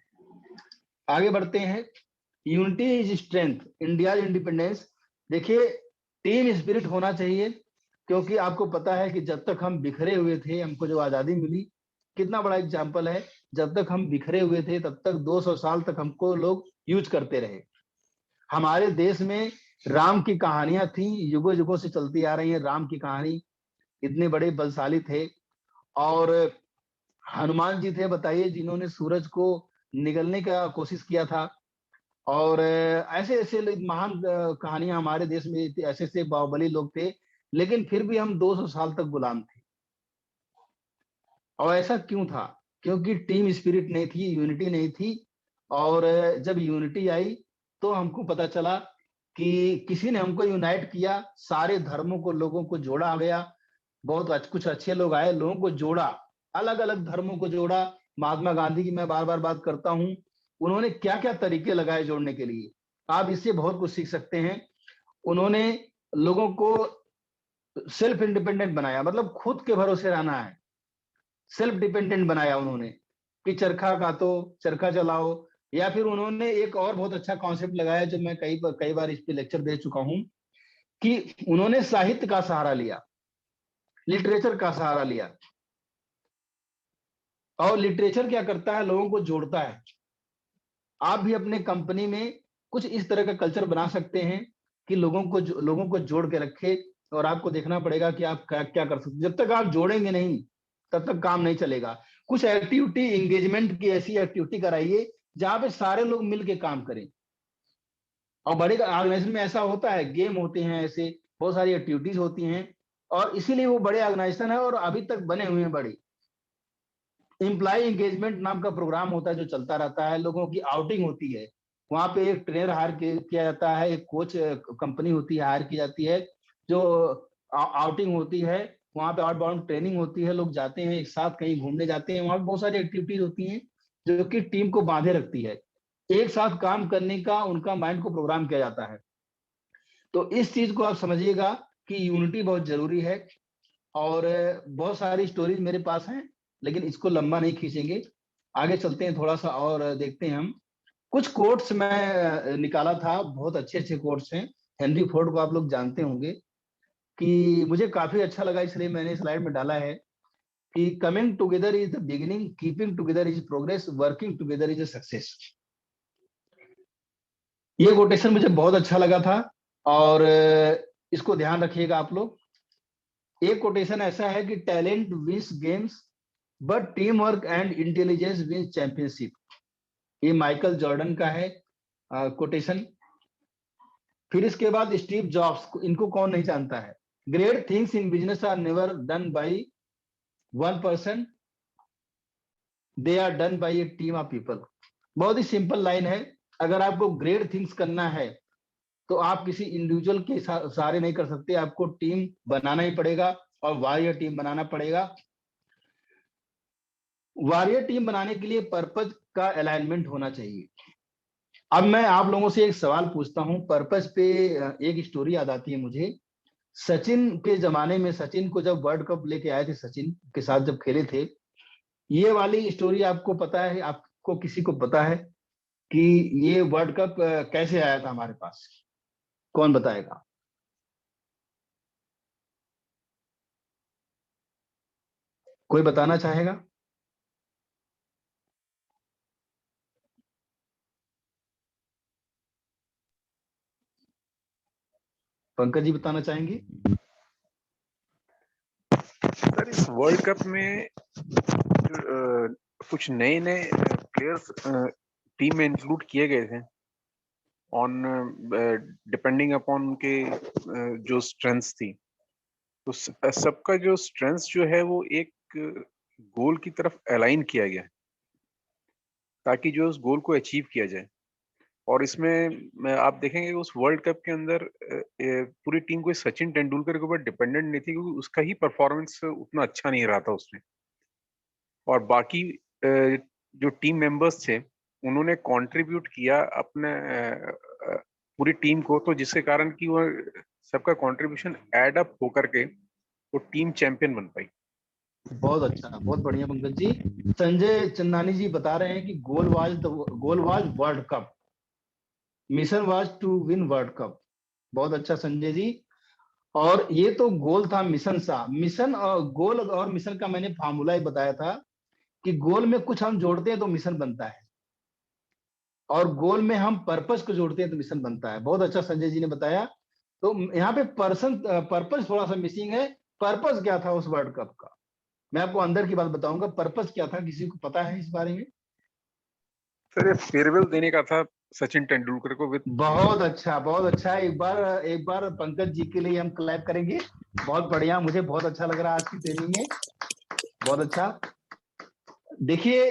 S1: आगे बढ़ते हैं। Unity is strength, India independence. देखिए, टीम स्पिरिट होना चाहिए, क्योंकि आपको पता है कि जब तक हम बिखरे हुए थे, हमको जो आजादी मिली, कितना बड़ा एग्जाम्पल है, जब तक हम बिखरे हुए थे तब तक 200 साल तक हमको लोग यूज करते रहे। हमारे देश में राम की कहानियां थी, युगों युगों से चलती आ रही है राम की कहानी। इतने बड़े बलशाली थे। और हनुमान जी थे, बताइए, जिन्होंने सूरज को निगलने का कोशिश किया था। और ऐसे ऐसे महान कहानियां हमारे देश में, ऐसे ऐसे बाहुबली लोग थे, लेकिन फिर भी हम 200 साल तक गुलाम थे। और ऐसा क्यों था? क्योंकि टीम स्पिरिट नहीं थी, यूनिटी नहीं थी। और जब यूनिटी आई, तो हमको पता चला कि किसी ने हमको यूनाइट किया, सारे धर्मों को, लोगों को जोड़ा गया। बहुत कुछ अच्छे लोग आए, लोगों को जोड़ा, अलग अलग धर्मों को जोड़ा। महात्मा गांधी की मैं बार बार बात करता हूँ, उन्होंने क्या क्या तरीके लगाए जोड़ने के लिए। आप इससे बहुत कुछ सीख सकते हैं। उन्होंने लोगों को सेल्फ इंडिपेंडेंट बनाया, मतलब खुद के भरोसे रहना है, सेल्फ डिपेंडेंट बनाया उन्होंने, कि चरखा कातो, चरखा चलाओ। या फिर उन्होंने एक और बहुत अच्छा कॉन्सेप्ट लगाया, जो मैं कई बार इस पे लेक्चर दे चुका हूं, कि उन्होंने साहित्य का सहारा लिया, लिटरेचर का सहारा लिया। और लिटरेचर क्या करता है? लोगों को जोड़ता है। आप भी अपने कंपनी में कुछ इस तरह का कल्चर बना सकते हैं कि लोगों को जोड़ के रखे। और आपको देखना पड़ेगा कि आप क्या कर सकते हैं। जब तक आप जोड़ेंगे नहीं, तब तक काम नहीं चलेगा। कुछ एक्टिविटी, एंगेजमेंट की ऐसी एक्टिविटी कराइए जहां पे सारे लोग मिलके काम करें। और बड़े ऑर्गेनाइजेशन में ऐसा होता है, गेम होते हैं, ऐसे बहुत सारी एक्टिविटीज होती हैं, और इसीलिए वो बड़े ऑर्गेनाइजेशन है और अभी तक बने हुए हैं बड़े। एम्प्लॉय एंगेजमेंट नाम का प्रोग्राम होता है जो चलता रहता है, लोगों की आउटिंग होती है, वहां पे एक ट्रेनर हायर किया जाता है, एक कोच कंपनी होती है, हायर की जाती है, जो आउटिंग होती है, वहां पे आउटबाउंड ट्रेनिंग होती है, लोग जाते हैं एक साथ कहीं घूमने जाते हैं, वहां पे बहुत सारी एक्टिविटीज होती हैं जो कि टीम को बांधे रखती है। एक साथ काम करने का उनका माइंड को प्रोग्राम किया जाता है। तो इस चीज को आप समझिएगा कि यूनिटी बहुत जरूरी है। और बहुत सारी स्टोरीज मेरे पास हैं, लेकिन इसको लंबा नहीं खींचेंगे, आगे चलते हैं थोड़ा सा और देखते हैं हम। कुछ कोट्स मैं निकाला था, बहुत अच्छे अच्छे कोट्स हैं। हेनरी फोर्ड को आप लोग जानते होंगे, कि मुझे काफी अच्छा लगा, इसलिए मैंने स्लाइड में डाला है कि coming together is the beginning, keeping together is progress, working together is success. ये कोटेशन मुझे बहुत अच्छा लगा था, और इसको ध्यान रखिएगा आप लोग। एक कोटेशन ऐसा है कि talent wins games, but team work and intelligence wins championship. ये माइकल जॉर्डन का है कोटेशन। फिर इसके बाद स्टीव जॉब्स, इनको कौन नहीं जानता है। Great things in business are never done by one person, they are done by a team of people. बहुत ही सिंपल लाइन है। अगर आपको ग्रेट थिंग्स करना है, तो आप किसी इंडिविजुअल के सहारे नहीं कर सकते, आपको टीम बनाना ही पड़ेगा, और वॉरियर टीम बनाना पड़ेगा। वॉरियर टीम बनाने के लिए पर्पज का अलाइनमेंट होना चाहिए। अब मैं आप लोगों से एक सवाल पूछता हूं, पर्पज पे एक स्टोरी याद आती है मुझे। सचिन के जमाने में, सचिन को जब वर्ल्ड कप लेके आए थे, सचिन के साथ जब खेले थे, ये वाली स्टोरी आपको पता है? आपको किसी को पता है कि ये वर्ल्ड कप कैसे आया था हमारे पास? कौन बताएगा? कोई बताना चाहेगा? पंकज जी बताना चाहेंगे?
S3: सर, इस वर्ल्ड कप में कुछ नए नए प्लेयर्स टीम में इंक्लूड किए गए थे, ऑन डिपेंडिंग अपॉन उनके जो स्ट्रेंथ्स थी। तो सबका जो स्ट्रेंथ जो है वो एक गोल की तरफ अलाइन किया गया है ताकि जो उस गोल को अचीव किया जाए। और इसमें आप देखेंगे उस वर्ल्ड कप के अंदर पूरी टीम कोई सचिन तेंदुलकर के ऊपर डिपेंडेंट नहीं थी, क्योंकि उसका ही परफॉर्मेंस उतना अच्छा नहीं रहा था उसमें। और बाकी जो टीम मेंबर्स थे उन्होंने कंट्रीब्यूट किया अपने पूरी टीम को, तो जिसके कारण कि वो सबका कंट्रीब्यूशन एड अप होकर के वो टीम चैंपियन बन पाई।
S1: बहुत अच्छा, बहुत बढ़िया पंकज जी। संजय चंदानी जी बता रहे हैं कि goal was world cup, mission was to win world cup. बहुत अच्छा संजय जी। और ये तो गोल था मिशन सा, मिशन और गोल और मिशन का मैंने फार्मूला ही बताया था कि गोल में कुछ हम जोड़ते हैं तो मिशन बनता है, और गोल में हम पर्पस को जोड़ते हैं तो मिशन बनता है। बहुत अच्छा संजय जी ने बताया। तो यहाँ पे पर्पस थोड़ा सा मिसिंग है। पर्पस क्या था उस वर्ल्ड कप का, मैं आपको अंदर की बात बताऊंगा। पर्पस क्या था, किसी को पता है इस बारे में?
S3: सर ये फेयरवेल देने का था सचिन तेंदुलकर को विद।
S1: बहुत अच्छा, बहुत अच्छा। एक बार पंकज जी के लिए हम क्लैप करेंगे। बहुत बढ़िया, मुझे बहुत अच्छा लग रहा है आज की ट्रेनिंग में। बहुत अच्छा। देखिए,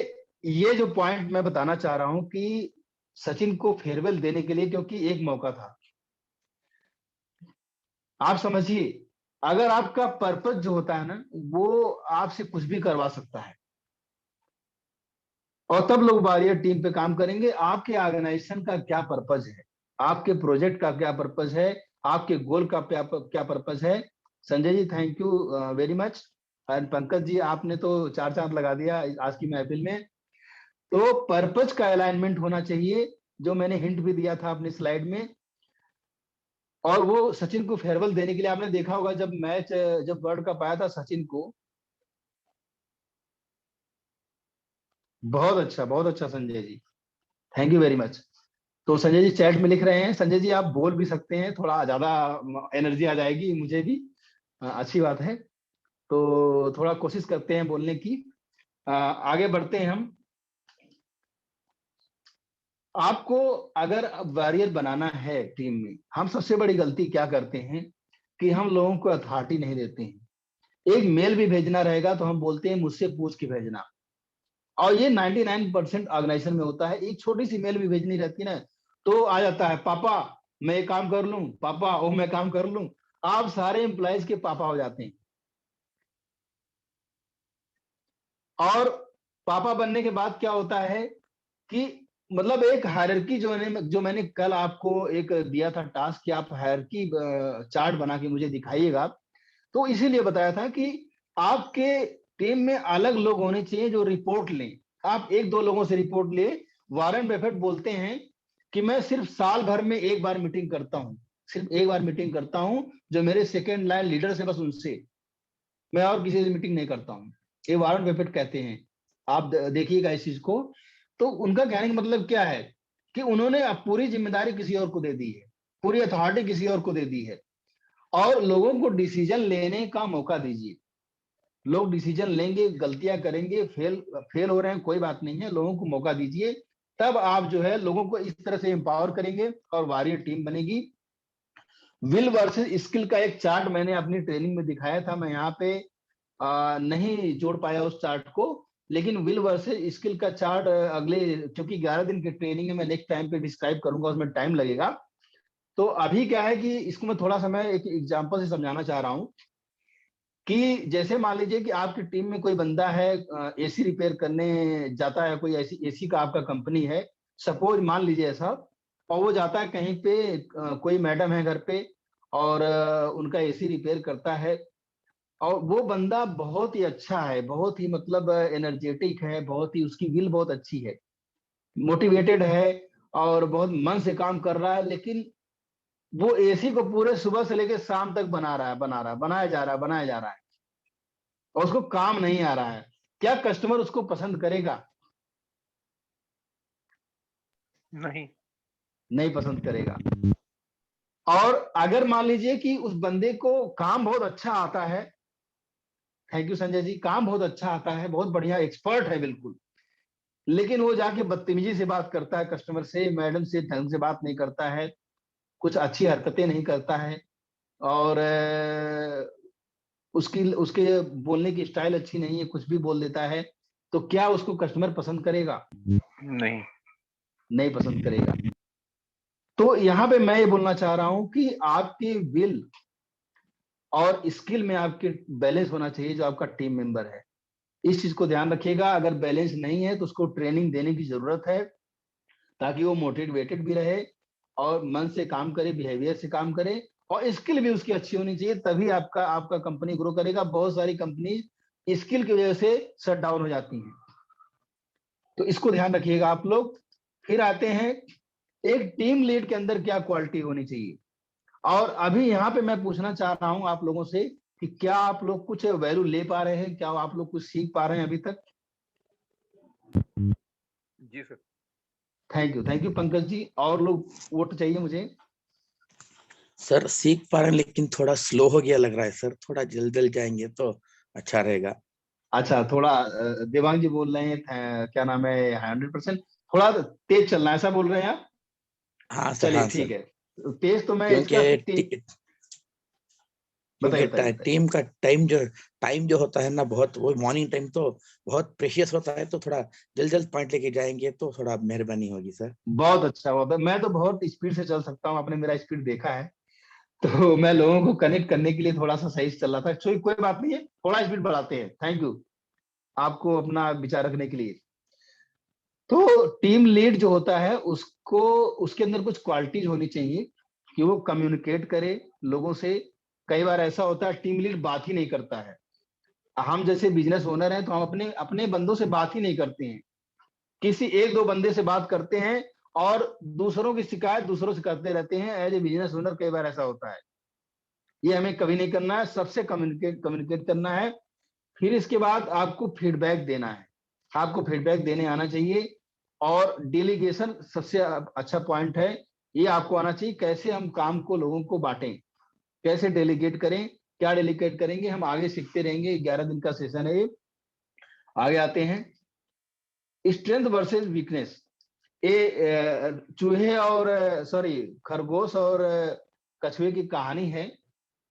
S1: ये जो पॉइंट मैं बताना चाह रहा हूं कि सचिन को फेयरवेल देने के लिए, क्योंकि एक मौका था। आप समझिए, अगर आपका पर्पस जो होता है ना, वो आपसे कुछ भी करवा सकता है, और तब लोग वॉरियर टीम पे काम करेंगे। आपके ऑर्गेनाइजेशन का क्या पर्पस है, आपके प्रोजेक्ट का क्या पर्पस है, आपके गोल का क्या पर्पस है। Sanjay ji, thank you very much. And Pankaj ji, आपने तो चार चांद लगा दिया आज की महफिल में। तो पर्पस का अलाइनमेंट होना चाहिए, जो मैंने हिंट भी दिया था अपनी स्लाइड में। और वो सचिन को फेयरवेल देने के लिए, आपने देखा होगा जब वर्ल्ड कप आया था सचिन को। बहुत अच्छा Sanjay ji, thank you very much. तो संजय जी चैट में लिख रहे हैं। संजय जी, आप बोल भी सकते हैं, थोड़ा ज्यादा एनर्जी आ जाएगी मुझे भी। अच्छी बात है। तो थोड़ा कोशिश करते हैं बोलने की। आगे बढ़ते हैं हम। आपको अगर वॉरियर बनाना है टीम में, हम सबसे बड़ी गलती क्या करते हैं कि हम लोगों को अथॉरिटी नहीं देते हैं। एक मेल भी भेजना रहेगा तो हम बोलते हैं मुझसे पूछ के भेजना। और ये 99% ऑर्गेनाइजेशन में होता है। एक छोटी सी मेल भी भेजनी रहती है ना, तो आ जाता है, पापा मैं ये काम कर लूं, पापा ओ मैं काम कर लूं। आप सारे एम्प्लॉयज के पापा हो जाते हैं। और पापा बनने के बाद क्या होता है कि मतलब एक हायरार्की जो मैंने कल आपको एक दिया था टास्क कि आप हायरार्की चार्ट बना के मुझे दिखाइएगा। तो इसीलिए बताया था कि आपके टीम में अलग लोग होने चाहिए जो रिपोर्ट लें। आप एक दो लोगों से रिपोर्ट ले। वॉरेन बफेट बोलते हैं कि मैं सिर्फ साल भर में एक बार मीटिंग करता हूं, सिर्फ एक बार मीटिंग करता हूं, जो मेरे सेकेंड लाइन लीडर से, बस उनसे, मैं और किसी से मीटिंग नहीं करता हूं। ये वॉरेन बफेट कहते हैं। आप देखिएगा इस चीज को। तो उनका कहने का मतलब क्या है कि उन्होंने अब पूरी जिम्मेदारी किसी और को दे दी है, पूरी अथॉरिटी किसी और को दे दी है। और लोगों को डिसीजन लेने का मौका दीजिए। लोग डिसीजन लेंगे, गलतियां करेंगे, फेल हो रहे हैं, कोई बात नहीं है, लोगों को मौका दीजिए। तब आप जो है लोगों को इस तरह से एम्पावर करेंगे और वॉरियर टीम बनेगी। विल वर्सेस स्किल का एक चार्ट मैंने अपनी ट्रेनिंग में दिखाया था। मैं यहाँ पे नहीं जोड़ पाया उस चार्ट को, लेकिन विल वर्सेस स्किल का चार्ट अगले, क्योंकि 11 दिन की ट्रेनिंग है, मैं नेक्स्ट टाइम पे डिस्क्राइब करूंगा, उसमें टाइम लगेगा। तो अभी क्या है कि इसको मैं थोड़ा सा मैं एक एग्जांपल से समझाना चाह रहा हूं कि जैसे मान लीजिए कि आपकी टीम में कोई बंदा है, एसी रिपेयर करने जाता है, कोई ऐसी एसी का आपका कंपनी है, सपोज मान लीजिए ऐसा। और वो जाता है कहीं पे, कोई मैडम है घर पे, और उनका एसी रिपेयर करता है। और वो बंदा बहुत ही अच्छा है, बहुत ही मतलब एनर्जेटिक है, बहुत ही उसकी विल बहुत अच्छी है, मोटिवेटेड है, और बहुत मन से काम कर रहा है। लेकिन वो एसी को पूरे सुबह से लेकर शाम तक बनाया जा रहा है, बनाया जा रहा है, और उसको काम नहीं आ रहा है। क्या कस्टमर उसको पसंद करेगा?
S3: नहीं।
S1: नहीं पसंद करेगा। और अगर मान लीजिए कि उस बंदे को काम बहुत अच्छा आता है, थैंक यू संजय जी, काम बहुत अच्छा आता है, बहुत बढ़िया एक्सपर्ट है बिल्कुल, लेकिन वो जाके बदतमीजी से बात करता है कस्टमर से, मैडम से ढंग से बात नहीं करता है, कुछ अच्छी हरकतें नहीं करता है, और उसके बोलने की स्टाइल अच्छी नहीं है, कुछ भी बोल देता है, तो क्या उसको कस्टमर पसंद करेगा? नहीं पसंद करेगा। तो यहाँ पे मैं ये बोलना चाह रहा हूं कि आपकी विल और स्किल में आपके बैलेंस होना चाहिए, जो आपका टीम मेंबर है। इस चीज को ध्यान रखिएगा। अगर बैलेंस नहीं है तो उसको ट्रेनिंग देने की जरूरत है, ताकि वो मोटिवेटेड भी रहे और मन से काम करे, बिहेवियर से काम करे, और स्किल भी उसकी अच्छी होनी चाहिए, तभी आपका आपका कंपनी ग्रो करेगा। बहुत सारी कंपनी स्किल की वजह से शट डाउन हो जाती हैं, तो इसको ध्यान रखिएगा आप लोग। फिर आते हैं एक टीम लीड के अंदर क्या क्वालिटी होनी चाहिए। और अभी यहाँ पे मैं पूछना चाह रहा हूं आप लोगों से कि क्या आप लोग कुछ वैल्यू ले पा रहे हैं, क्या आप लोग कुछ सीख पा रहे हैं अभी तक?
S3: जी sir.
S1: Thank you Pankaj ji. और लोग वोट चाहिए मुझे।
S4: सर सीख पा रहे हैं, लेकिन थोड़ा स्लो हो गया लग रहा है सर, थोड़ा जल्दी जाएंगे तो अच्छा रहेगा।
S1: अच्छा, थोड़ा देवांग जी बोल रहे हैं क्या नाम है, 100%, थोड़ा तेज चलना है, ऐसा बोल रहे हैं आप?
S4: हाँ सर,
S1: चलिए
S4: हाँ
S1: ठीक
S4: सर।
S1: है, तेज तो मैं इसका
S4: क्योंकि
S1: बताइए बताइए।
S4: टीम का टाइम जो होता है ना, बहुत वो मॉर्निंग टाइम तो बहुत प्रेशियस होता है, तो थोड़ा जल्द पॉइंट लेके जाएंगे तो थोड़ा मेहरबानी होगी सर।
S1: बहुत अच्छा हुआ। मैं तो बहुत स्पीड से चल सकता हूँ, आपने मेरा स्पीड देखा है। तो मैं लोगों को कनेक्ट करने के लिए थोड़ा सा सही से चल रहा था। कोई बात नहीं है, थोड़ा स्पीड बढ़ाते हैं। थैंक यू आपको अपना विचार रखने के लिए। तो टीम लीड जो होता है उसको, उसके अंदर कुछ क्वालिटीज होनी चाहिए कि वो कम्युनिकेट करे लोगों से। कई बार ऐसा होता है टीम लीड बात ही नहीं करता है। हम जैसे बिजनेस ओनर हैं तो हम अपने अपने बंदों से बात ही नहीं करते हैं, किसी एक दो बंदे से बात करते हैं, और दूसरों की शिकायत दूसरों से करते रहते हैं। एज ए बिजनेस ओनर कई बार ऐसा होता है। ये हमें कभी नहीं करना है, सबसे कम्युनिकेट करना है। फिर इसके बाद आपको फीडबैक देना है, आपको फीडबैक देने आना चाहिए। और डेलीगेशन सबसे अच्छा पॉइंट है, ये आपको आना चाहिए। कैसे हम काम को लोगों को बांटें, कैसे डेलीगेट करें, क्या डेलीगेट करेंगे, हम आगे सीखते रहेंगे। 11 दिन का सेशन है ये। आगे आते हैं, स्ट्रेंथ वर्सेस वीकनेस। ये चूहे और सॉरी खरगोश और कछुए की कहानी है।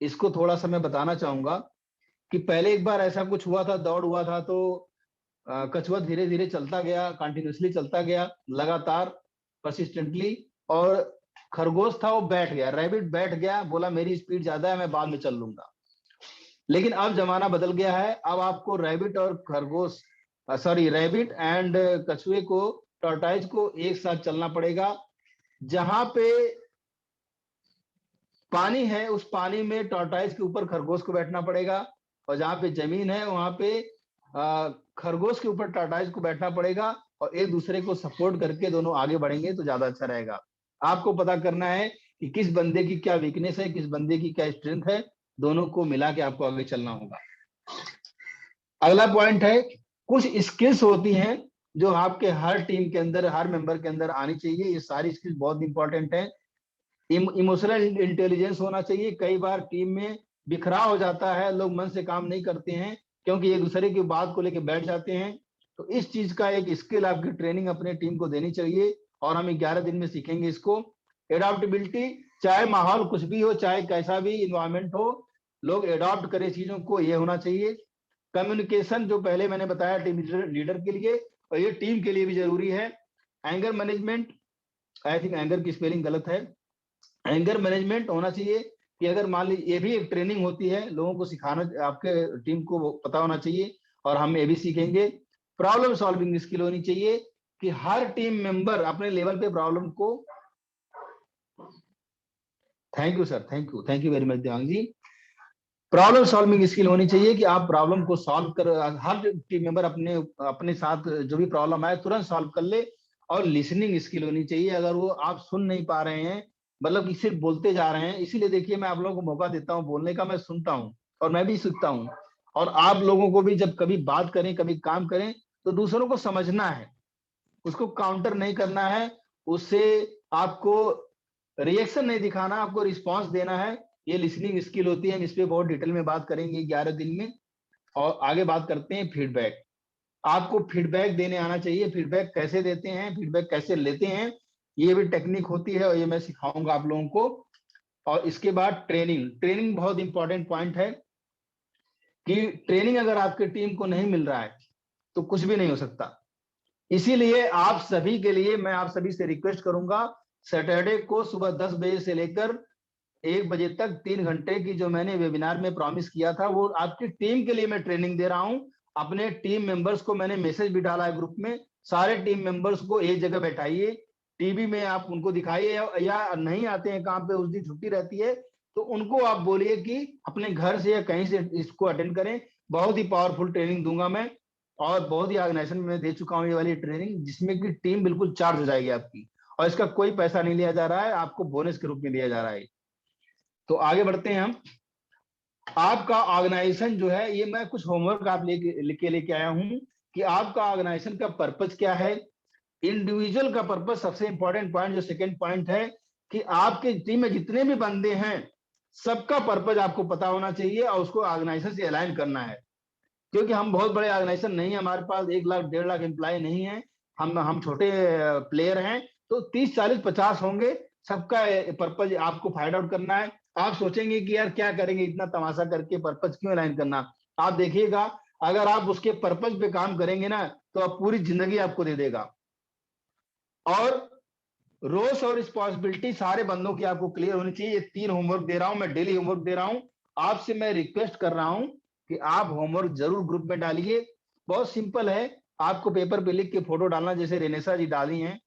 S1: इसको थोड़ा सा मैं बताना चाहूंगा कि पहले एक बार ऐसा कुछ हुआ था, दौड़ हुआ था, तो कछुआ धीरे धीरे चलता गया, कंटिन्यूसली चलता गया, लगातार परसिस्टेंटली। और खरगोश था वो बैठ गया, रैबिट बैठ गया, बोला मेरी स्पीड ज्यादा है, मैं बाद में चल लूंगा। लेकिन अब जमाना बदल गया है। अब आपको रैबिट और खरगोश, सॉरी रैबिट एंड कछुए को, टॉर्टाइज को एक साथ चलना पड़ेगा। जहां पे पानी है उस पानी में टॉर्टाइज के ऊपर खरगोश को बैठना पड़ेगा, और जहां पे जमीन है वहां पे खरगोश के ऊपर टॉर्टाइज को बैठना पड़ेगा। और एक दूसरे को सपोर्ट करके दोनों आगे बढ़ेंगे तो ज्यादा अच्छा रहेगा। आपको पता करना है कि किस बंदे की क्या वीकनेस है, किस बंदे की क्या स्ट्रेंथ है, दोनों को मिला के आपको आगे चलना होगा। अगला पॉइंट है, कुछ स्किल्स होती हैं जो आपके हर टीम के अंदर, हर मेंबर के अंदर आनी चाहिए। ये सारी स्किल्स बहुत इंपॉर्टेंट है। इमोशनल इंटेलिजेंस होना चाहिए। कई बार टीम में बिखराव हो जाता है, लोग मन से काम नहीं करते हैं क्योंकि एक दूसरे की बात को लेकर बैठ जाते हैं। तो इस चीज का एक स्किल आपकी ट्रेनिंग अपने टीम को देनी चाहिए, और हम 11 दिन में सीखेंगे इसको। एडॉप्टेबिलिटी, चाहे माहौल कुछ भी हो, चाहे कैसा भी इन्वायरमेंट हो, लोग एडॉप्ट करें चीजों को, ये होना चाहिए। कम्युनिकेशन जो पहले मैंने बताया टीम लीडर के लिए, और ये टीम के लिए भी जरूरी है। Anger management, I think anger की स्पेलिंग गलत है, एंगर मैनेजमेंट होना चाहिए। कि अगर मान लीजिए, ये भी एक ट्रेनिंग होती है, लोगों को सिखाना, आपके टीम को पता होना चाहिए, और हम ये भी सीखेंगे। प्रॉब्लम सॉल्विंग स्किल होनी चाहिए कि हर टीम मेंबर अपने लेवल पे प्रॉब्लम को, thank you sir, thank you very much Devang ji. Problem solving skill होनी चाहिए कि आप प्रॉब्लम को सॉल्व कर, हर टीम मेंबर अपने अपने साथ जो भी प्रॉब्लम आए तुरंत सॉल्व कर ले। और लिसनिंग स्किल होनी चाहिए। अगर वो आप सुन नहीं पा रहे हैं, मतलब कि सिर्फ बोलते जा रहे हैं, इसीलिए देखिए मैं आप लोगों को मौका देता हूँ बोलने का, मैं सुनता हूँ और मैं भी सीखता हूँ। और आप लोगों को भी जब कभी बात करें, कभी काम करें, तो दूसरों को समझना है, उसको काउंटर नहीं करना है, उससे आपको रिएक्शन नहीं दिखाना, आपको रिस्पॉन्स देना है। ये लिसनिंग स्किल होती है। हम इस पे बहुत डिटेल में बात करेंगे 11 दिन में। और आगे बात करते हैं फीडबैक। आपको फीडबैक देने आना चाहिए। फीडबैक कैसे देते हैं, फीडबैक कैसे लेते हैं, ये भी टेक्निक होती है, और ये मैं सिखाऊंगा आप लोगों को। और इसके बाद ट्रेनिंग बहुत इंपॉर्टेंट पॉइंट है। कि ट्रेनिंग अगर आपकी टीम को नहीं मिल रहा है तो कुछ भी नहीं हो सकता। इसीलिए आप सभी के लिए मैं आप सभी से रिक्वेस्ट करूंगा, सैटरडे को सुबह 10 बजे से लेकर 1 बजे तक 3 घंटे की जो मैंने वेबिनार में प्रॉमिस किया था, वो आपकी टीम के लिए मैं ट्रेनिंग दे रहा हूं। अपने टीम मेंबर्स को मैंने मैसेज भी डाला है ग्रुप में, सारे टीम मेंबर्स को एक जगह बैठाइए, टीवी में आप उनको दिखाइए, या नहीं आते हैं काम पे, उस दिन छुट्टी रहती है, तो उनको आप बोलिए कि अपने घर से या कहीं से इसको अटेंड करें। बहुत ही पावरफुल ट्रेनिंग दूंगा मैं, और बहुत ही ऑर्गेनाइजेशन में दे चुका हूँ ये वाली ट्रेनिंग, जिसमें कि टीम बिल्कुल चार्ज हो जाएगी आपकी, और इसका कोई पैसा नहीं लिया जा रहा है, आपको बोनस के रूप में दिया जा रहा है। तो आगे बढ़ते हैं हम। आपका ऑर्गेनाइजेशन जो है, ये मैं कुछ होमवर्क आप लेके आया हूं कि आपका ऑर्गेनाइजेशन का पर्पज क्या है। इंडिविजुअल का पर्पज सबसे इंपॉर्टेंट पॉइंट, जो सेकंड पॉइंट है, कि आपके टीम में जितने भी बंदे हैं सबका पर्पज आपको पता होना चाहिए और उसको ऑर्गेनाइजेशन से अलाइन करना है। क्योंकि हम बहुत बड़े ऑर्गेनाइजेशन नहीं है, हमारे पास 1 लाख 1.5 लाख एम्प्लॉय नहीं है, हम छोटे प्लेयर हैं, तो 30 40 50 होंगे। सबका पर्पज आपको फाइंड आउट करना है। आप सोचेंगे कि यार क्या करेंगे इतना तमाशा करके, पर्पज क्यों अलाइन करना। आप देखिएगा, अगर आप उसके पर्पज पे काम करेंगे ना, तो आप पूरी जिंदगी आपको दे देगा। और रोल्स और रिस्पॉन्सिबिलिटी सारे बंदों की आपको क्लियर होनी चाहिए। ये 3 होमवर्क दे रहा हूं मैं, डेली होमवर्क दे रहा हूं। आपसे मैं रिक्वेस्ट कर रहा हूं कि आप होमवर्क जरूर ग्रुप में डालिए। बहुत सिंपल है, आपको पेपर पे लिख के फोटो डालना, जैसे रेनेसा जी डाली हैं,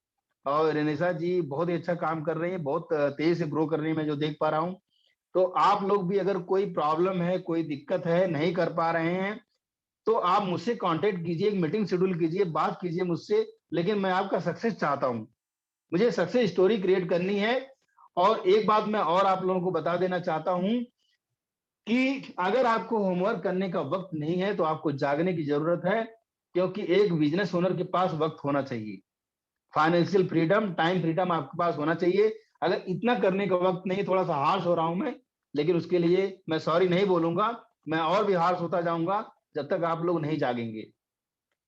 S1: और रेनेसा जी बहुत ही अच्छा काम कर रही हैं, बहुत तेजी से ग्रो कर रही है, मैं जो देख पा रहा हूं। तो आप लोग भी अगर कोई प्रॉब्लम है, कोई दिक्कत है, नहीं कर पा रहे हैं, तो आप मुझसे कांटेक्ट कीजिए, एक मीटिंग शेड्यूल कीजिए, बात कीजिए मुझसे। लेकिन मैं आपका सक्सेस चाहता हूं, मुझे सक्सेस स्टोरी क्रिएट करनी है। और एक बात मैं और आप लोगों को बता देना चाहता हूं कि अगर आपको होमवर्क करने का वक्त नहीं है तो आपको जागने की जरूरत है, क्योंकि एक बिजनेस ओनर के पास वक्त होना चाहिए। फाइनेंशियल फ्रीडम, टाइम फ्रीडम आपके पास होना चाहिए। अगर इतना करने का वक्त नहीं, थोड़ा सा हार्श हो रहा हूं मैं, लेकिन उसके लिए मैं सॉरी नहीं बोलूंगा, मैं और भी हार्श होता जाऊंगा जब तक आप लोग नहीं जागेंगे।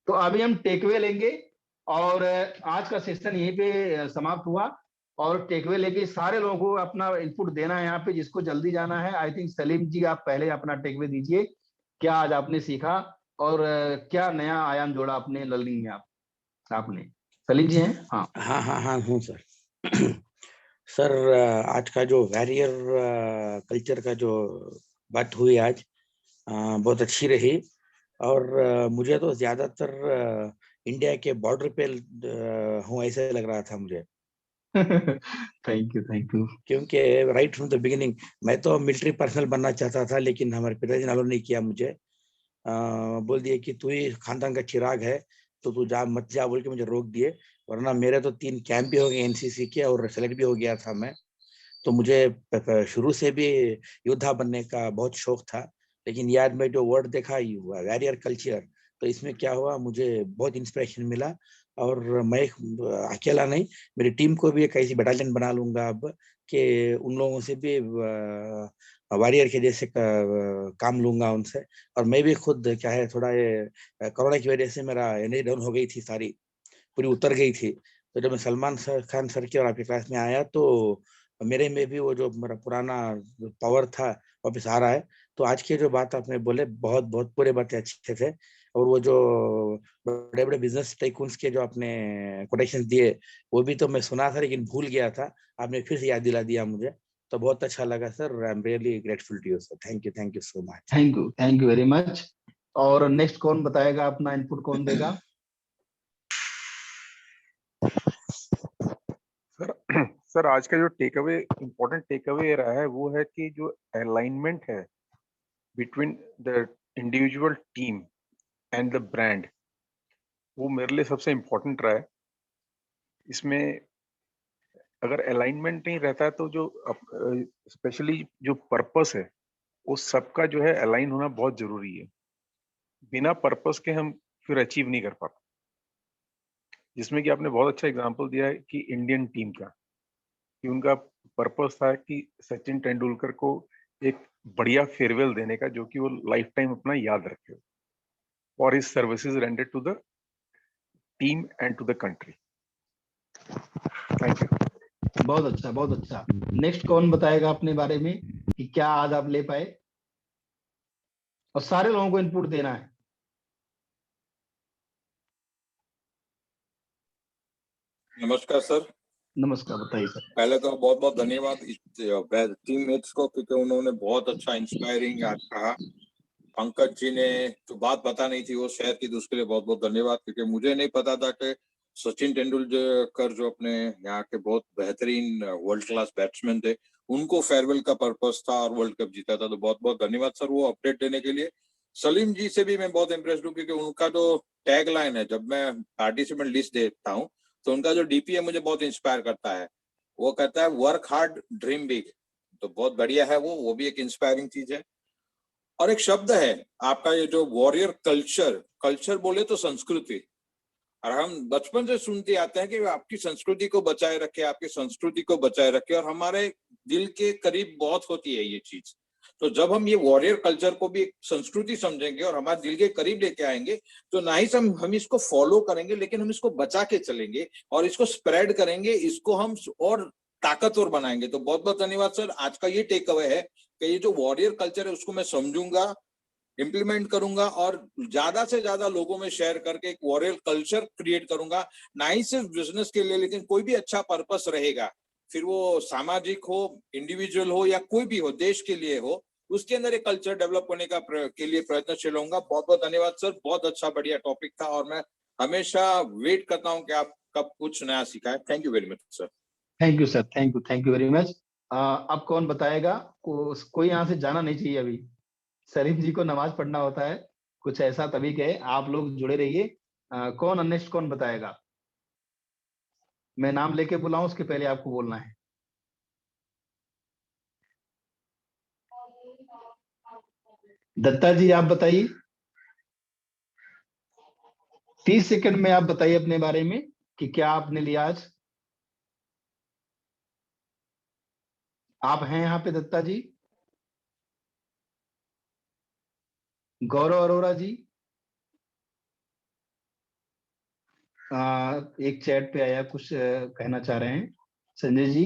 S1: तो अभी हम टेकअवे लेंगे, और आज का सेशन यहीं पे समाप्त हुआ। और टेकअवे लेके सारे लोगों को अपना इनपुट देना है यहाँ पे, जिसको जल्दी जाना है। आई थिंक सलीम जी, आप पहले अपना टेकअवे दीजिए, क्या आज आपने सीखा, और क्या नया आयाम जोड़ा अपने लर्निंग में आपने। सलीम जी हैं? हाँ
S4: हाँ हाँ हाँ हूँ सर। सर आज का जो वॉरियर कल्चर का जो बात हुई आज, बहुत अच्छी रही। और मुझे तो ज्यादातर इंडिया के बॉर्डर पे हूँ ऐसे लग रहा था मुझे।
S1: Thank you, thank you.
S4: क्योंकि राइट फ्रॉम द बिगिनिंग मैं तो मिलिट्री पर्सनल बनना चाहता था, लेकिन हमारे पिताजी ने अलाउ नहीं किया मुझे। बोल दिए कि तू ही खानदान का चिराग है, तो तू जा मत जा, बोल के मुझे रोक दिए। वरना मेरे तो 3 कैंप भी हो गए एनसीसी के, और सेलेक्ट भी हो गया था मैं। तो मुझे शुरू से भी योद्धा बनने का बहुत शौक था। लेकिन याद में जो वर्ड देखा वॉरियर कल्चर, तो इसमें क्या हुआ, मुझे बहुत इंस्पिरेशन मिला। और मैं अकेला नहीं, मेरी टीम को भी एक ऐसी बटालियन बना लूंगा अब, कि उन लोगों से भी वॉरियर के जैसे काम लूंगा उनसे। और मैं भी खुद क्या है, थोड़ा ये कोरोना की वजह से मेरा एनर्जी डाउन हो गई थी, सारी पूरी उतर गई थी। तो जब मैं सलमान खान सर के और आपकी क्लास में आया, तो मेरे में भी वो जो मेरा पुराना पावर था वापस आ रहा है। तो आज के जो बात आपने बोले, बहुत बहुत पूरे बातें अच्छे थे। और वो जो बड़े बड़े बिजनेस टाइकून्स के जो आपने कोटेशन दिए, वो भी तो मैं सुना था लेकिन भूल गया था, आपने फिर से याद दिला दिया मुझे। तो बहुत अच्छा लगा sir, I am really grateful to you sir. Thank you so much.
S1: Thank you very much. और नेक्स्ट कौन बताएगा, अपना इनपुट कौन देगा?
S3: सर सर आज का जो टेकअवे, इम्पोर्टेंट टेकअवे रहा है, वो है कि जो अलाइनमेंट है between the individual team and the brand, वो मेरे लिए सबसे इम्पोर्टेंट रहा है। इसमें अगर अलाइनमेंट नहीं रहता है तो जो स्पेशली जो पर्पस है, वो सबका जो है अलाइन होना बहुत जरूरी है। बिना पर्पस के हम फिर अचीव नहीं कर पाते। जिसमें कि आपने बहुत अच्छा एग्जांपल दिया है कि इंडियन टीम का, कि उनका पर्पस था कि सचिन तेंदुलकर को एक बढ़िया फेयरवेल देने का, जो कि वो लाइफ टाइम अपना याद रखे, और his services rendered to the team and to the country. Thank you.
S1: बहुत अच्छा, बहुत अच्छा। नेक्स्ट कौन बताएगा अपने बारे में कि क्या आज आप ले पाए? और सारे लोगों को इनपुट देना है।
S2: नमस्कार सर।
S1: नमस्कार, बताइए सर।
S2: पहले तो बहुत बहुत धन्यवाद टीममेट्स को, क्योंकि उन्होंने बहुत अच्छा इंस्पायरिंग आज कहा। पंकज जी ने जो बात पता नहीं थी वो शेयर की, तो उसके लिए बहुत बहुत धन्यवाद, क्योंकि मुझे नहीं पता था कि सचिन तेंदुलकर जो अपने यहाँ के बहुत बेहतरीन वर्ल्ड क्लास बैट्समैन थे, उनको फेयरवेल का पर्पस था और वर्ल्ड कप जीता था। तो बहुत बहुत धन्यवाद सर वो अपडेट देने के लिए। सलीम जी से भी मैं बहुत इम्प्रेस्ड हूँ, क्योंकि उनका जो टैग लाइन है, जब मैं पार्टिसिपेंट लिस्ट देखता हूँ तो उनका जो डीपीए मुझे बहुत इंस्पायर करता है। वो कहता है वर्क हार्ड ड्रीम बिग, तो बहुत बढ़िया है वो भी एक इंस्पायरिंग चीज है। और एक शब्द है आपका ये जो वॉरियर कल्चर, कल्चर बोले तो संस्कृति, और हम बचपन से सुनते आते हैं कि आपकी संस्कृति को बचाए रखे, आपकी संस्कृति को बचाए रखे, और हमारे दिल के करीब बहुत होती है ये चीज। तो जब हम ये वॉरियर कल्चर को भी एक संस्कृति समझेंगे और हमारे दिल के करीब लेके आएंगे, तो ना ही हम इसको फॉलो करेंगे, लेकिन हम इसको बचा के चलेंगे और इसको स्प्रेड करेंगे, इसको हम और ताकतवर बनाएंगे। तो बहुत बहुत धन्यवाद सर। आज का ये टेक अवे है कि ये जो वॉरियर कल्चर है उसको मैं समझूंगा, इम्प्लीमेंट करूंगा और ज्यादा से ज्यादा लोगों में शेयर करके एक वॉरियर कल्चर क्रिएट करूंगा, ना ही सिर्फ बिजनेस के लिए, लेकिन कोई भी अच्छा पर्पस रहेगा, फिर वो सामाजिक हो, इंडिविजुअल हो, या कोई भी हो, देश के लिए हो, उसके अंदर एक कल्चर डेवलप होने का के लिए प्रयत्नशील होऊंगा। बहुत बहुत धन्यवाद सर, बहुत अच्छा बढ़िया टॉपिक था, और मैं हमेशा वेट करता हूँ कि आप कब कुछ नया सिखाए। Thank you very much sir.
S1: Thank you sir, thank you very much. अब कौन बताएगा? कोई यहाँ से जाना नहीं चाहिए अभी। सलीम जी को नमाज पढ़ना होता है, कुछ ऐसा तभी कहे। आप लोग जुड़े रहिए। कौन नेक्स्ट कौन बताएगा? मैं नाम लेके बुलाऊं उसके पहले आपको बोलना है? दत्ता जी आप बताइए। 30 सेकंड में आप बताइए अपने बारे में कि क्या आपने लिया आज। आप हैं यहाँ पे दत्ता जी? गौरव अरोरा जी, एक चैट पे आया, कुछ कहना चाह रहे हैं। Sanjay ji,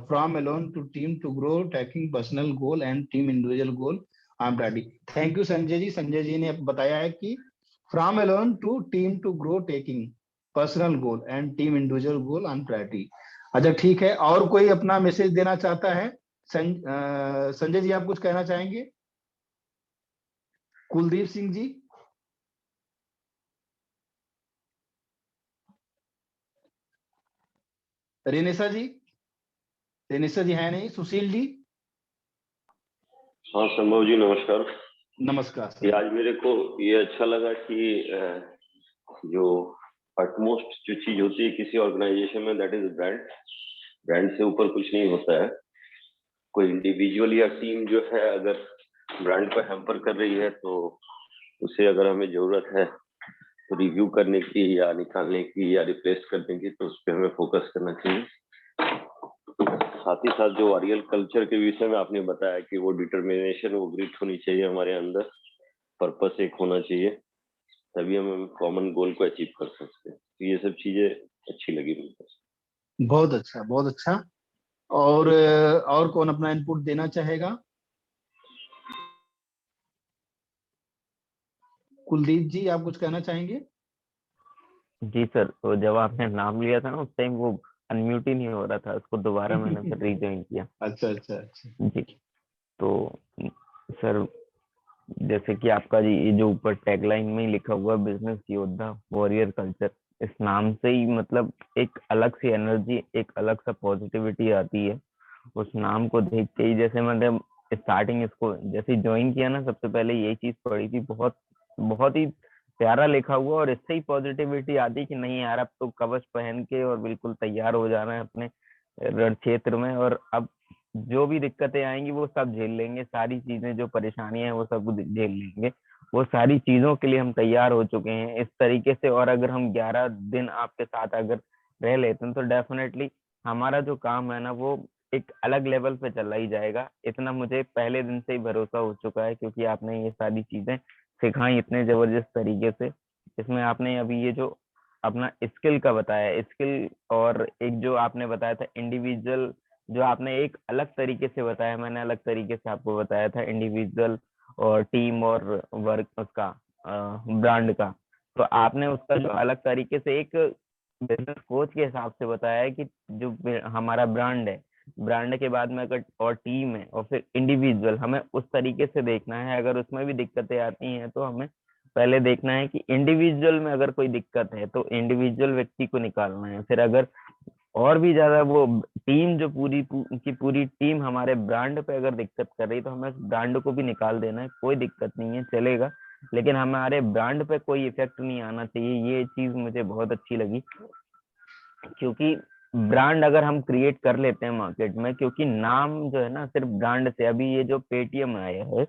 S1: from alone to team to grow, taking personal goal and team individual goal, I am ready. Thank you Sanjay ji. Sanjay ji ने बताया है कि from alone to team to grow, taking personal goal and team individual goal, I am ready. अच्छा ठीक है, और कोई अपना मैसेज देना चाहता है? संजय जी आप कुछ कहना चाहेंगे? कुलदीप सिंह जी, रेनेसा जी, रेनेसा जी है नहीं। सुशील जी।
S7: हाँ संभव जी नमस्कार।
S1: नमस्कार
S7: ये
S1: सर।
S7: आज मेरे को ये अच्छा लगा कि जो अटमोस्ट जो चीज होती है किसी ऑर्गेनाइजेशन में, दैट इज ब्रांड। ब्रांड से ऊपर कुछ नहीं होता है। कोई इंडिविजुअल या टीम जो है अगर ब्रांड को हैम्पर कर रही है तो उसे अगर हमें जरूरत है तो रिव्यू करने की या निकालने की या रिप्लेस करने की, तो उस पर हमें फोकस करना चाहिए। साथ ही साथ जो वॉरियर कल्चर के विषय में आपने बताया कि वो डिटर्मिनेशन, वो ग्रिट होनी चाहिए हमारे अंदर, पर्पस एक होना चाहिए, तभी हम कॉमन गोल को अचीव कर सकते हैं। तो ये सब चीजें अच्छी लगी मुझे।
S1: बहुत अच्छा, बहुत अच्छा। और कौन अपना इनपुट देना चाहेगा? कुलदीप जी आप कुछ कहना चाहेंगे?
S6: जी सर, तो जब आपने नाम लिया था ना उस टाइम वो अनम्यूट ही नहीं हो रहा था, उसको दोबारा मैंने फिर रीजॉइन किया।
S1: अच्छा अच्छा अच्छा।
S6: जी, तो सर जैसे कि आपका ये जो ऊपर टैगलाइन में ही लिखा हुआ बिजनेस योद्धा वॉरियर कल्चर, इस नाम से ही मतलब एक अलग सी एनर्जी, एक अलग सा पॉजिटिविटी आती है उस नाम को देख के ही। जैसे मतलब स्टार्टिंग इसको जैसे ज्वाइन किया ना, सबसे पहले यही चीज पढ़ी थी, बहुत बहुत ही प्यारा लिखा हुआ, और इससे ही पॉजिटिविटी आती कि नहीं यार अब तो कवच पहन के और बिल्कुल तैयार हो जाना है अपने रण क्षेत्र में, और अब जो भी दिक्कतें आएंगी वो सब झेल लेंगे, सारी चीजें जो परेशानियां हैं वो सब झेल लेंगे, वो सारी चीजों के लिए हम तैयार हो चुके हैं इस तरीके से। और अगर हम 11 दिन आपके साथ अगर रह लेते हैं तो डेफिनेटली हमारा जो काम है ना वो एक अलग लेवल पे चला ही जाएगा। इतना मुझे पहले दिन से ही भरोसा हो चुका है, क्योंकि आपने ये सारी चीजें सिखाई इतने जबरदस्त तरीके से। इसमें आपने अभी ये जो अपना स्किल का बताया, स्किल, और एक जो आपने बताया था इंडिविजुअल, जो आपने एक अलग तरीके से बताया, मैंने अलग तरीके से आपको बताया था इंडिविजुअल और टीम और वर्क उसका ब्रांड का। तो आपने उसका जो अलग तरीके से एक बिजनेस कोच के हिसाब से बताया है कि जो हमारा ब्रांड है, ब्रांड के बाद में अगर और टीम है और फिर इंडिविजुअल, हमें उस तरीके से देखना है। अगर उसमें भी दिक्कतें आती हैं तो हमें पहले देखना है कि इंडिविजुअल में अगर कोई दिक्कत है तो इंडिविजुअल व्यक्ति को निकालना है। फिर अगर और भी ज्यादा वो टीम जो की पूरी टीम हमारे ब्रांड पे अगर दिक्कत कर रही तो हमें ब्रांड को भी निकाल देना है, कोई दिक्कत नहीं है, चलेगा, लेकिन हमारे ब्रांड पे कोई इफेक्ट नहीं आना चाहिए। ये चीज मुझे बहुत अच्छी लगी, क्योंकि ब्रांड अगर हम क्रिएट कर लेते हैं मार्केट में, क्योंकि नाम जो है ना सिर्फ ब्रांड से, अभी ये जो पेटीएम आया है,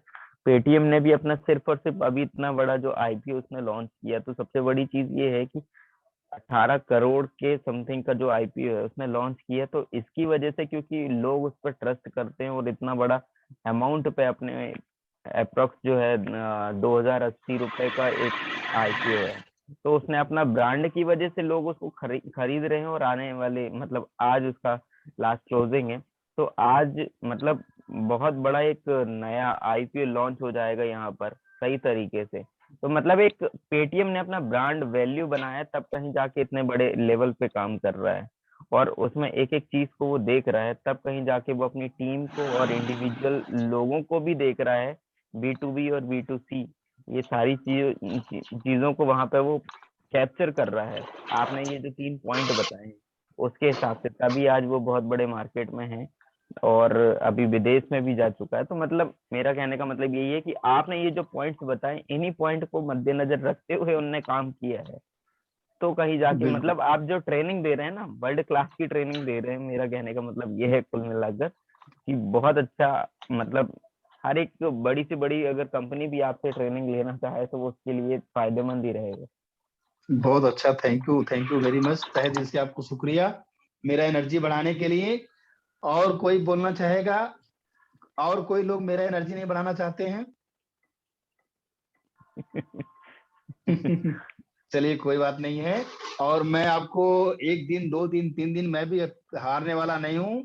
S6: पेटीएम ने भी अपना सिर्फ और सिर्फ अभी इतना बड़ा जो आईपीओ उसने लॉन्च किया, तो सबसे बड़ी चीज ये है कि 18 करोड़ के समथिंग का जो आईपीओ है उसने लॉन्च किया। तो इसकी वजह से, क्योंकि लोग उस पर ट्रस्ट करते हैं और इतना बड़ा अमाउंट पे अपने अप्रोक्स जो है 2080 रुपए का एक आईपीओ है, तो उसने अपना ब्रांड की वजह से लोग उसको खरीद रहे हैं। और आने वाले मतलब आज उसका लास्ट क्लोजिंग है, तो आज मतलब बहुत बड़ा एक नया आईपीओ लॉन्च हो जाएगा यहाँ पर सही तरीके से। तो मतलब एक पेटीएम ने अपना ब्रांड वैल्यू बनाया, तब कहीं जाके इतने बड़े लेवल पे काम कर रहा है और उसमें एक एक चीज को वो देख रहा है, तब कहीं जाके वो अपनी टीम को और इंडिविजुअल लोगों को भी देख रहा है, B2B और B2C, ये सारी चीजों को वहां पे वो कैप्चर कर रहा है। आपने ये जो 3 पॉइंट बताए उसके हिसाब से तभी आज वो बहुत बड़े मार्केट में है और अभी विदेश में भी जा चुका है। तो मतलब मेरा कहने का मतलब यही है कि आपने ये जो पॉइंट्स बताए, इन्हीं पॉइंट को मद्देनजर रखते हुए उनने काम किया है। तो कहीं जाके मतलब आप जो ट्रेनिंग दे रहे हैं ना, वर्ल्ड क्लास की ट्रेनिंग दे रहे हैं। मेरा कहने का मतलब ये है कुल मिलाकर कि बहुत अच्छा, मतलब हर एक बड़ी से बड़ी अगर कंपनी भी आपसे ट्रेनिंग लेना चाहे तो वो उसके लिए फायदेमंद ही रहेगा।
S1: बहुत अच्छा, थैंक यू वेरी मच, तहे दिल से आपको शुक्रिया मेरा एनर्जी बढ़ाने के लिए। और कोई बोलना चाहेगा? और कोई लोग मेरा एनर्जी नहीं बढ़ाना चाहते हैं? चलिए कोई बात नहीं है। और मैं आपको 1 दिन 2 दिन 3 दिन मैं भी हारने वाला नहीं हूं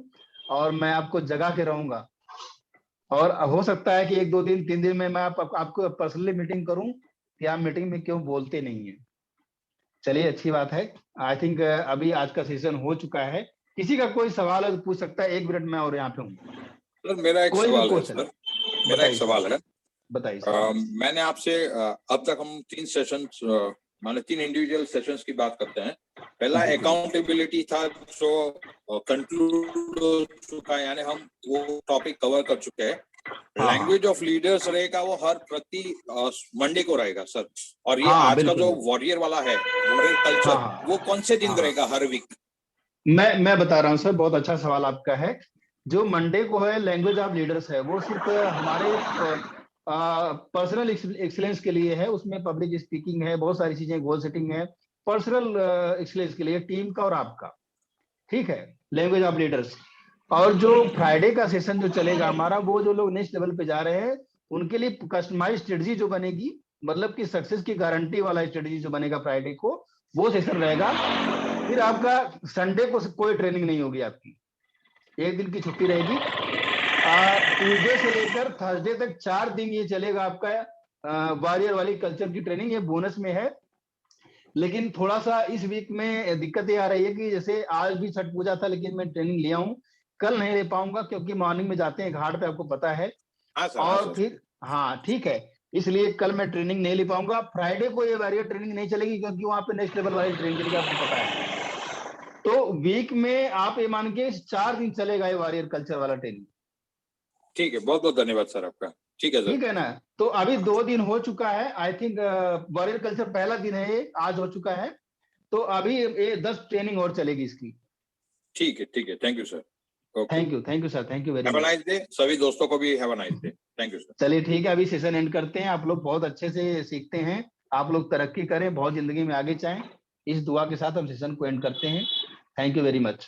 S1: और मैं आपको जगा के रहूंगा। और हो सकता है कि 1 2 दिन 3 दिन में मैं आपको पर्सनली मीटिंग करूं कि आप मीटिंग में क्यों बोलते नहीं है। चलिए अच्छी बात है। आई थिंक अभी आज का सेशन हो चुका है। किसी का कोई सवाल है तो पूछ सकता है। 1 मिनट में और यहाँ पे हूँ।
S2: सर मेरा एक
S1: कोई भी
S2: सवाल है
S1: क्वेश्चन
S2: सर, मेरा एक सवाल है।
S1: बताइए।
S2: मैंने आपसे अब तक हम 3 सेशंस माने 3 इंडिविजुअल सेशंस की बात करते हैं। पहला अकाउंटेबिलिटी था जो कंक्लूड हो चुका है, यानी हम वो टॉपिक कवर कर चुके हैं। लैंग्वेज ऑफ लीडर्स रहेगा वो हर प्रति मंडे को रहेगा सर। और ये आज का जो वॉरियर वाला है, वॉरियर कल्चर, वो कौन से दिन रहेगा हर वीक?
S1: मैं बता रहा हूँ सर, बहुत अच्छा सवाल आपका है। जो मंडे को है लैंग्वेज ऑफ लीडर्स है, वो सिर्फ हमारे पर्सनल एक्सीलेंस के लिए है। उसमें पब्लिक स्पीकिंग है, बहुत सारी चीजें, गोल सेटिंग है, पर्सनल एक्सीलेंस के लिए टीम का और आपका, ठीक है, लैंग्वेज ऑफ लीडर्स। और जो फ्राइडे का सेशन जो चलेगा हमारा, वो जो लोग नेक्स्ट लेवल पे जा रहे हैं उनके लिए कस्टमाइज स्ट्रेटजी जो बनेगी, मतलब कि सक्सेस की गारंटी वाला स्ट्रेटजी जो बनेगा फ्राइडे को, वो सेशन रहेगा। फिर आपका संडे को कोई ट्रेनिंग नहीं होगी, आपकी 1 दिन की छुट्टी रहेगी। ट्यूसडे से लेकर थर्सडे तक 4 दिन ये चलेगा आपका वॉरियर वाली कल्चर की ट्रेनिंग। ये बोनस में है, लेकिन थोड़ा सा इस वीक में दिक्कत ये आ रही है कि जैसे आज भी छठ पूजा था लेकिन मैं ट्रेनिंग लिया हूँ, कल नहीं ले पाऊंगा क्योंकि मॉर्निंग में जाते हैं घाट पे, आपको पता है। और फिर हाँ ठीक है, इसलिए कल मैं ट्रेनिंग नहीं ले पाऊंगा। फ्राइडे को ये वॉरियर ट्रेनिंग नहीं चलेगी क्योंकि वहां पे नेक्स्ट लेवल वाली ट्रेनिंग चलेगी, आपको पता है। तो वीक में आप ये मान के 4 दिन चलेगा ये वॉरियर कल्चर वाला ट्रेनिंग।
S2: ठीक है, बहुत बहुत धन्यवाद सर आपका। ठीक है सर,
S1: ठीक है ना। तो अभी 2 दिन हो चुका है, आई थिंक वॉरियर कल्चर पहला दिन है ये, आज हो चुका है। तो अभी ये 10 ट्रेनिंग और चलेगी इसकी।
S2: ठीक है, thank you sir.
S1: Thank you sir, thank you very much.
S2: Have a nice day. सभी दोस्तों को भी have a nice day. Thank you sir.
S1: चलिए ठीक है, अभी सेशन एंड करते हैं। आप लोग बहुत अच्छे से सीखते हैं, आप लोग तरक्की करें, बहुत जिंदगी में आगे जाएं। इस दुआ के साथ हम सेशन को एंड करते हैं। Thank you very much.